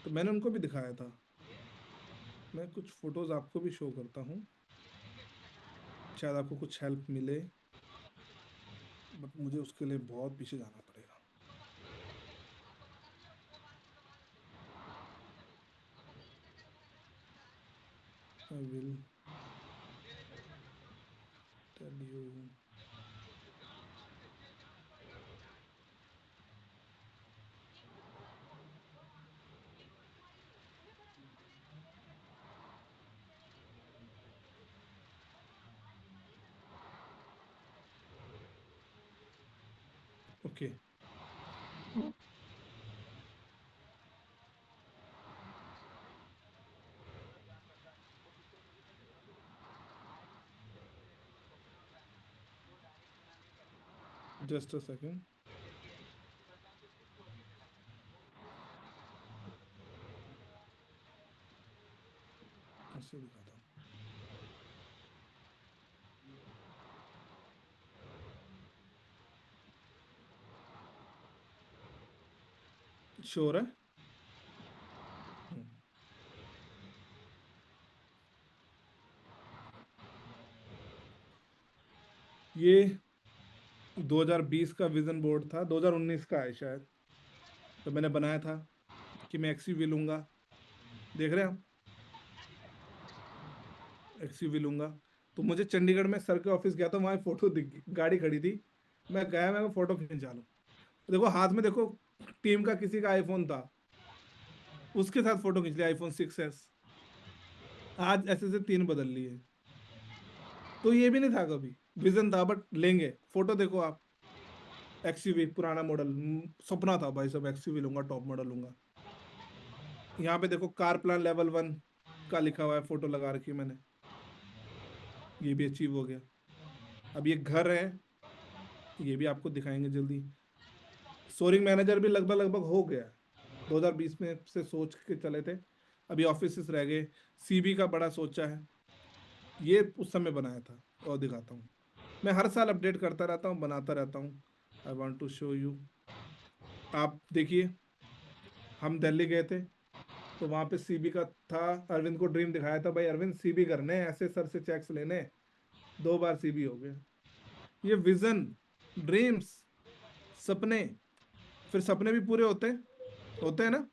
तो मैंने उनको भी दिखाया था। मैं कुछ फोटोज आपको भी शो करता हूँ, शायद आपको कुछ हेल्प मिले, बट मुझे उसके लिए बहुत पीछे जाना पड़ेगा। I will tell you. Okay. Just a second. ऐसे दिखाता हूँ। श्योर है? ये 2020 का विजन बोर्ड था, 2019 का है शायद, तो मैंने बनाया था कि मैं एक्सयूवी लूंगा। देख रहे हैं आप, एक्सयूवी लूंगा। तो मुझे चंडीगढ़ में सर के ऑफिस गया था, वहां फोटो दिख गई, गाड़ी खड़ी थी, मैं गया, मैं फोटो खिंचा लूं। देखो हाथ में, देखो टीम का किसी का आईफोन था, उसके साथ फोटो खींच लिया, आईफोन 6s। आज ऐसे से 3 बदल लिए। तो ये भी नहीं था कभी, विजन था, बट लेंगे। फोटो देखो आप, एक्सयूवी पुराना मॉडल, सपना था भाई सब, एक्सयूवी लूंगा, टॉप मॉडल लूंगा। यहाँ पे देखो कार प्लान लेवल 1 का लिखा हुआ है, फोटो लगा रखी है मैंने, ये भी अचीव हो गया। अब ये घर है, ये भी आपको दिखाएंगे जल्दी। सोरिंग मैनेजर भी लगभग लगभग हो गया, 2020 में से सोच के चले थे, अभी ऑफिस रह गए। सीबी का बड़ा सोचा है, ये उस समय बनाया था, और दिखाता हूँ। मैं हर साल अपडेट करता रहता हूँ, बनाता रहता हूँ। I want to show you. आप देखिए, हम दिल्ली गए थे, तो वहां पे सीबी का था, अरविंद को ड्रीम दिखाया था, भाई अरविंद सीबी करने हैं, ऐसे सर से चेक्स लेने। 2 बार सीबी हो गया। ये विजन, ड्रीम्स, सपने, फिर सपने भी पूरे होते हैं ना।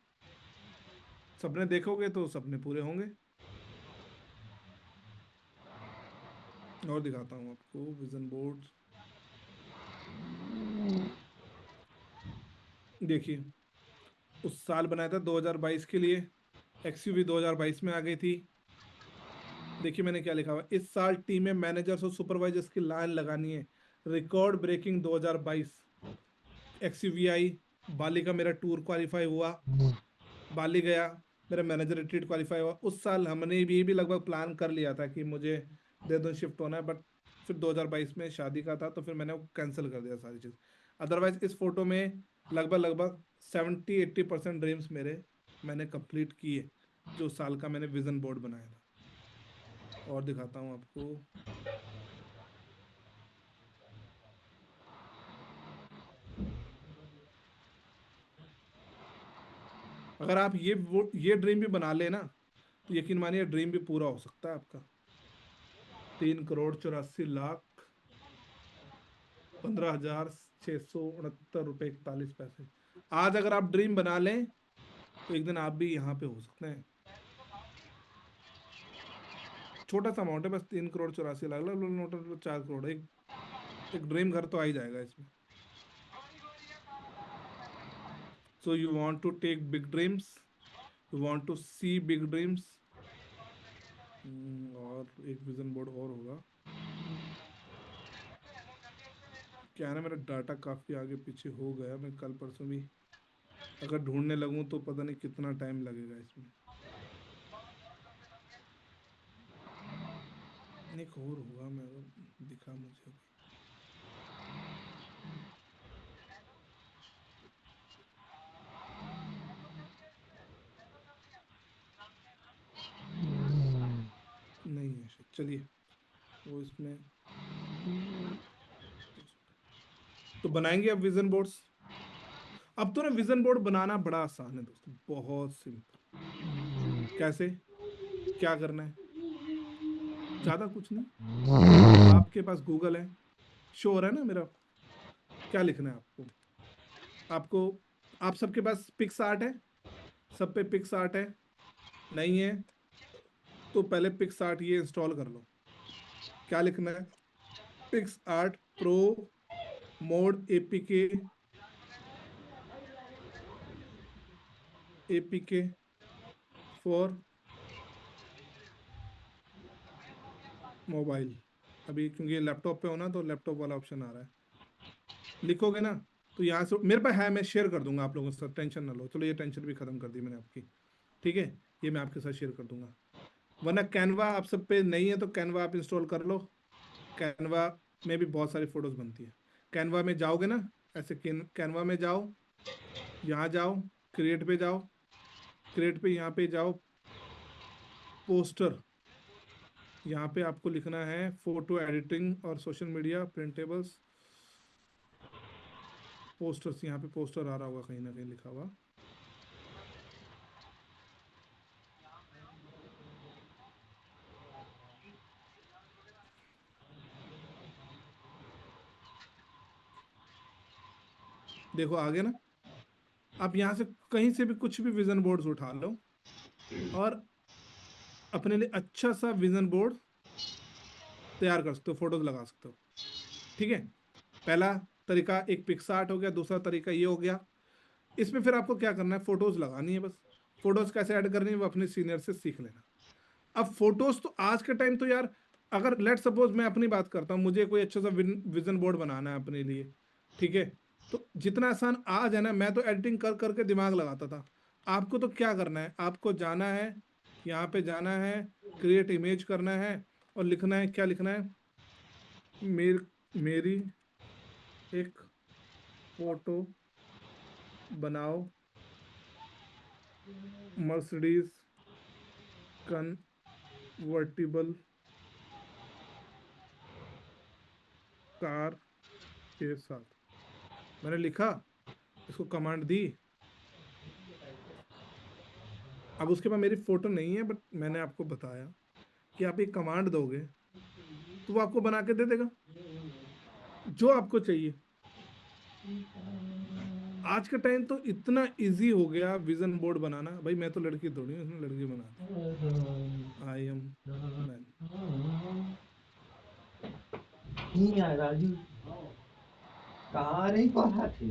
सपने देखोगे तो सपने पूरे होंगे। और दिखाता हूँ आपको विजन बोर्ड। देखिए, उस साल बनाया था 2022 के लिए, एक्सयूवी 2022 में आ गई थी। देखिए मैंने क्या लिखा हुआ, इस साल टीम में मैनेजर्स और सुपरवाइजर्स की लाइन लगानी है। रिकॉर्ड ब्रेकिंग 2022 एक्सयूवी आई। बाली का मेरा टूर क्वालिफाई हुआ, बाली गया, मेरा मैनेजर रिट्रीट क्वालिफाई हुआ। उस साल हमने भी लगभग प्लान कर लिया था कि मुझे देहरादून शिफ्ट होना है, बट फिर 2022 में शादी का था, तो फिर मैंने वो कैंसिल कर दिया सारी चीज़। अदरवाइज इस फोटो में लगभग लगभग 70-80% ड्रीम्स मेरे मैंने कंप्लीट किए, जो साल का मैंने विजन बोर्ड बनाया था। और दिखाता हूँ आपको, अगर आप ये ड्रीम भी बना लेना, तो यकीन मानिए ड्रीम भी पूरा हो सकता है आपका। 3,84,00,15,669 रुपए 41 पैसे। आज अगर आप ड्रीम बना लें, तो एक दिन आप भी यहाँ पे हो सकते हैं। छोटा सा अमाउंट है, बस 3,84,00,000, नोट 4 करोड़। एक ड्रीम घर तो आ ही जाएगा इसमें। So you want to take big dreams, you want to see big dreams. और एक विजन बोर्ड और होगा। क्या है ना, मेरा डाटा काफी आगे पीछे हो गया, मैं कल परसों भी अगर ढूंढने लगूं तो पता नहीं कितना टाइम लगेगा इसमें। एक और होगा, मैं दिखा मुझे अभी। नहीं है शायद, चलिए वो इसमें तो बनाएंगे अब विजन बोर्ड्स। अब तो ना विजन बोर्ड बनाना बड़ा आसान है दोस्तों, बहुत सिंपल। कैसे, क्या करना है, ज्यादा कुछ नहीं। आपके पास गूगल है, श्योर है ना मेरा। क्या लिखना है आपको, आपको आप सबके पास पिक्स आर्ट है, सब पे पिक्स आर्ट है, नहीं है तो पहले पिक्सआर्ट ये इंस्टॉल कर लो। क्या लिखना है? PicsArt pro mod APK for mobile. अभी क्योंकि लैपटॉप पे हो ना, तो लैपटॉप वाला ऑप्शन आ रहा है। लिखोगे ना तो यहाँ से मेरे पास है, मैं शेयर कर दूंगा आप लोगों के साथ, टेंशन ना लो। चलो ये टेंशन भी खत्म कर दी मैंने आपकी, ठीक है। ये मैं आपके साथ शेयर कर दूंगा। वरना कैनवा आप सब पे नहीं है तो कैनवा आप इंस्टॉल कर लो। कैनवा में भी बहुत सारी फोटोज बनती है। कैनवा में जाओगे ना, ऐसे कैनवा में जाओ, यहाँ जाओ, क्रिएट पे जाओ, क्रिएट पे यहाँ पे जाओ, पोस्टर, यहाँ पे आपको लिखना है फोटो एडिटिंग और सोशल मीडिया प्रिंटेबल्स पोस्टर्स। यहाँ पे पोस्टर आ रहा होगा कहीं ना कहीं लिखा हुआ। देखो आगे ना, आप यहाँ से कहीं से भी कुछ भी विजन बोर्ड्स उठा लो और अपने लिए अच्छा सा विजन बोर्ड तैयार कर सकते हो, फोटोज लगा सकते हो, ठीक है। पहला तरीका एक पिक्सआर्ट हो गया, दूसरा तरीका ये हो गया। इसमें फिर आपको क्या करना है, फोटोज लगानी है बस। फोटोज कैसे ऐड करनी है वो अपने सीनियर से सीख लेना। अब फोटोज तो आज के टाइम तो यार, अगर लेट सपोज मैं अपनी बात करता हूँ, मुझे कोई अच्छा सा विजन बोर्ड बनाना है अपने लिए, ठीक है, तो जितना आसान आज है ना, मैं तो एडिटिंग कर करके दिमाग लगाता था। आपको तो क्या करना है, आपको जाना है, यहाँ पे जाना है, क्रिएट इमेज करना है और लिखना है, क्या लिखना है, मेरी एक फोटो बनाओ मर्सिडीज कन्वर्टिबल कार के साथ। मैंने लिखा, इसको कमांड दी। अब उसके बाद मेरी फोटो नहीं है, बट मैंने आपको बताया कि आप एक कमांड दोगे तो वो आपको बना के दे देगा जो आपको चाहिए। आज का टाइम तो इतना इजी हो गया विजन बोर्ड बनाना। भाई मैं तो लड़की थोड़ी हूँ, इसमें लड़की बनाती, आई एम मैन। राजू कहाँ नहीं पढ़ा थे,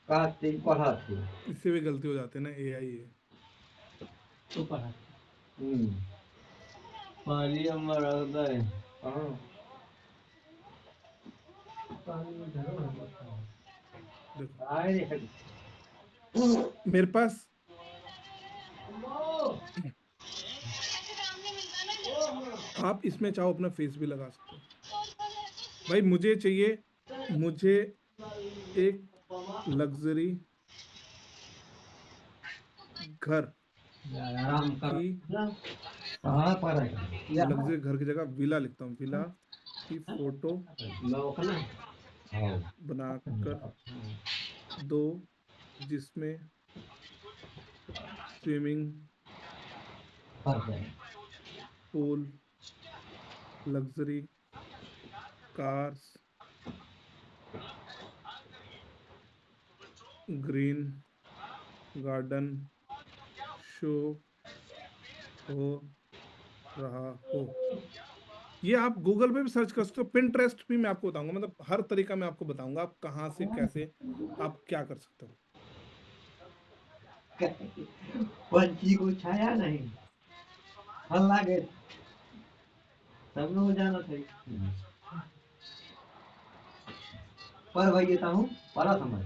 कहाँ पढ़ा थे। इससे भी गलती हो जाती है ना, एआई है। तो पढ़ा पानी हमारा होता है। हाँ देखो मेरे पास आप इसमें चाहो अपना फेस भी लगा सकते हो। भाई मुझे चाहिए, मुझे एक लग्जरी घर आराम कर की, कहाँ पर है लग्जरी घर की जगह विला लिखता हूँ, विला की फोटो लोग ना। हाँ बनाकर दो जिसमें swimming pool, luxury cars, green garden show हो रहा हो। ये आप गूगल पे भी सर्च कर सकते हो, पिंटरेस्ट भी मैं आपको बताऊंगा, मतलब हर तरीका मैं आपको बताऊंगा आप कहाँ से कैसे आप क्या कर सकते हो। पंछी को छाया नहीं, हल्ला गए सब लोग जाना चाहिए। पर भाई ये हूँ पढ़ा समझ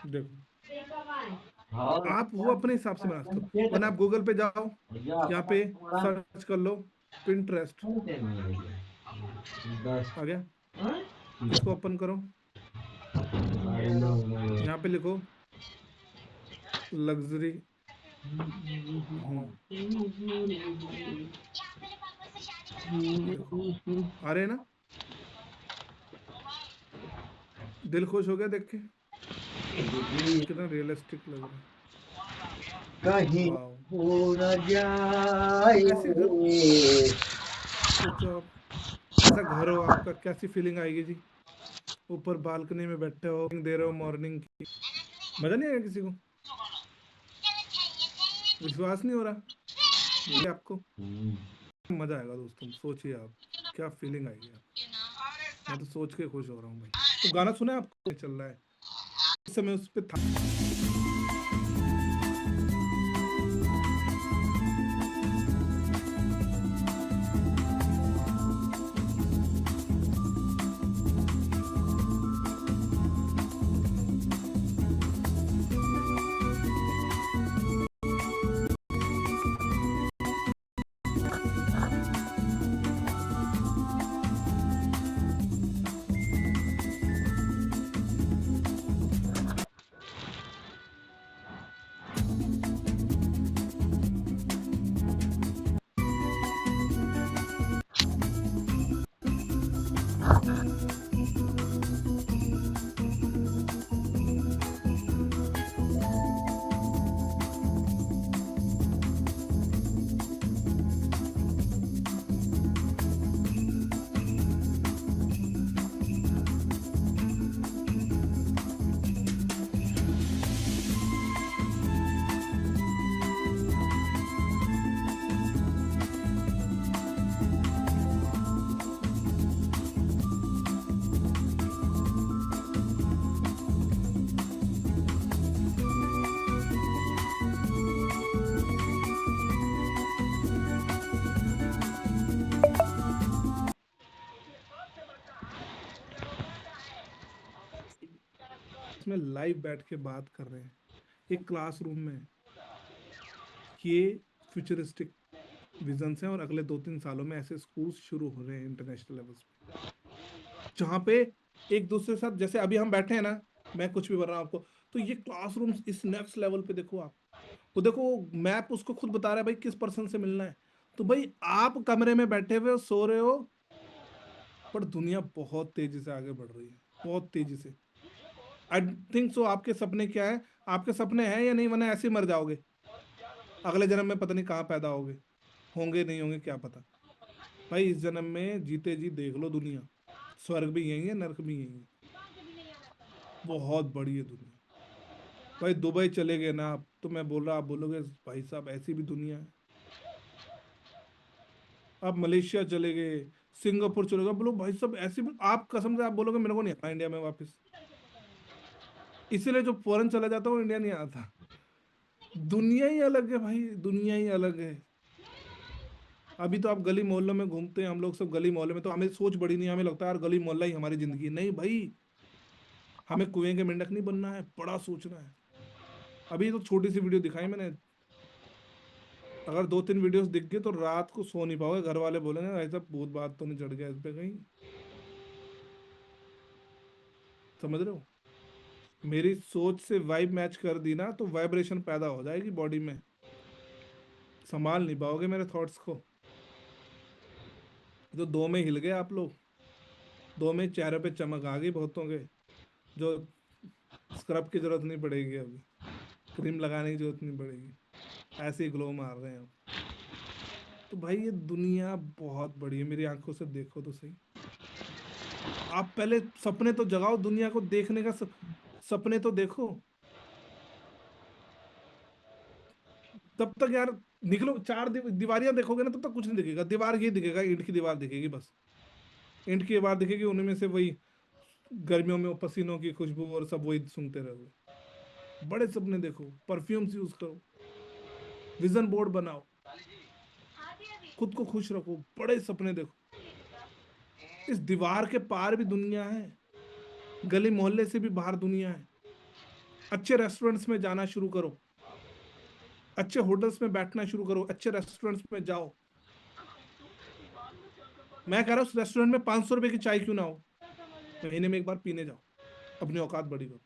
देखो आप वो अपने हिसाब से बना सकते हो, वरना आप गूगल पे जाओ, यहाँ पे सर्च कर लो पिंटरेस्ट, आ गया। इसको ओपन करो, यहाँ पे लिखो लग्जरी आ रहे ना, दिल खुश हो गया देख के, कितना रियलिस्टिक लग रहा है। कहीं वाओ, हो न जाए। ऐसे घर सोचो आप, ऐसा घर हो आपका, कैसी फीलिंग आएगी जी। ऊपर बालकनी में बैठे हो, दे रहे हो मॉर्निंग की, मजा नहीं आएगा किसी को। विश्वास नहीं हो रहा ये आपको? मजा आएगा दोस्तों, सोचिए आप क्या फीलिंग आएगी आप। मैं तो सोच के खुश हो रहा हूँ भाई। तो गाना सुना है आपको? चल रहा है इस समय उस पे था। इसमें लाइव बैठ के बात कर रहे हैं एक क्लासरूम में। ये फ्यूचरिस्टिक विजन्स हैं और अगले 2-3 सालों में ऐसे स्कूल शुरू हो रहे हैं इंटरनेशनल लेवल्स पे, जहाँ पे एक दूसरे के साथ, जैसे अभी हम बैठे हैं ना, मैं कुछ भी बता रहा हूँ आपको, तो ये क्लासरूम इस नेक्स्ट लेवल पे देखो आप। वो देखो मैप उसको खुद बता रहा है भाई किस पर्सन से मिलना है। तो भाई आप कमरे में बैठे हुए हो, सो रहे हो, पर दुनिया बहुत तेजी से आगे बढ़ रही है, बहुत तेजी से। आई थिंक सो आपके सपने क्या है? आपके सपने हैं या नहीं, वरना ऐसे ही मर जाओगे। अगले जन्म में पता नहीं कहाँ पैदा होंगे नहीं होंगे क्या पता। भाई इस जन्म में जीते जी देख लो दुनिया, स्वर्ग भी यही है, नरक भी यही है, बहुत बड़ी है दुनिया। भाई दुबई चले गए ना आप, तो मैं बोल रहा, आप बोलोगे भाई साहब ऐसी भी दुनिया है। आप मलेशिया चले गए, सिंगापुर चले गए, बोलो भाई साहब ऐसी भी, आप कसम से आप बोलोगे मेरे को नहीं आना इंडिया में वापस। इसीलिए जो फॉरेन चला जाता है वो इंडिया नहीं आता। दुनिया ही अलग है भाई, दुनिया ही अलग है। अभी तो आप गली मोहल्लों में घूमते हैं, हम लोग सब गली मोहल्ले में, तो हमें सोच बड़ी नहीं, हमें लगता है यार गली मोहल्ला ही हमारी जिंदगी। नहीं भाई, हमें कुएं के मेंढक नहीं बनना है, बड़ा सोचना है। अभी तो छोटी सी वीडियो दिखाई मैंने, अगर 2-3 वीडियोस दिख गए तो रात को सो नहीं पाओगे, घर वाले बोलेंगे ऐसा भूत बात तो नहीं चढ़ गया इस पे कहीं। समझ रहे हो? मेरी सोच से वाइब मैच कर दी ना, तो वाइब्रेशन पैदा हो जाएगी बॉडी में, संभाल नहीं पाओगे मेरे थॉट्स को। जो 2 में हिल गए आप लोग, 2 में चेहरे पे चमक आ गई बहुतों के, जो स्क्रब की जरूरत नहीं पड़ेगी, अभी क्रीम लगाने की जरूरत नहीं पड़ेगी, ऐसे ही ग्लो मार रहे हैं हम। तो भाई ये दुनिया बहुत बड़ी है, मेरी आंखों से देखो तो सही। आप पहले सपने तो जगाओ, दुनिया को देखने का सपने तो देखो। तब तक यार निकलो, 4 दीवारियां देखोगे ना, तब तक कुछ नहीं दिखेगा। दीवार ये दिखेगा, ईंट की दीवार दिखेगी बस, ईंट की दीवार दिखेगी, उनमें से वही गर्मियों में वो पसीनों की खुशबू और सब वही सुनते रहोगे। बड़े सपने देखो, परफ्यूम्स यूज करो, विजन बोर्ड बनाओ, खुद को खुश रखो, बड़े सपने देखो। इस दीवार के पार भी दुनिया है, गली मोहल्ले से भी बाहर दुनिया है। अच्छे रेस्टोरेंट्स में जाना शुरू करो, अच्छे होटल्स में बैठना शुरू करो, अच्छे रेस्टोरेंट्स में जाओ। मैं कह रहा हूँ उस रेस्टोरेंट में 500 रुपए की चाय क्यों ना हो, महीने में एक बार पीने जाओ, अपनी औकात बड़ी करो,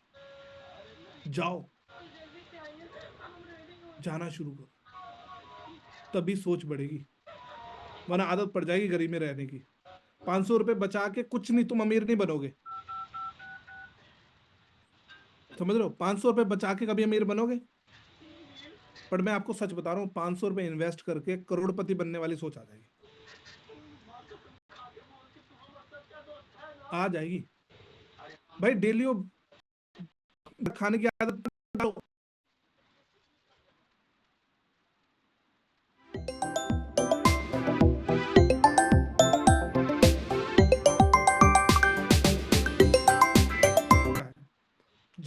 जाओ, जाना शुरू करो, तभी सोच बढ़ेगी, वरना आदत पड़ जाएगी गरीब में रहने की। 500 रुपए बचा के कुछ नहीं, तुम अमीर नहीं बनोगे। समझ रहे हो? 500 रुपए बचा के कभी अमीर बनोगे? पर मैं आपको सच बता रहा हूँ, 500 रुपए इन्वेस्ट करके करोड़पति बनने वाली सोच आ जाएगी, आ जाएगी। भाई डेली खाने की आदत डालो,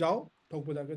जाओ ठोक बजा के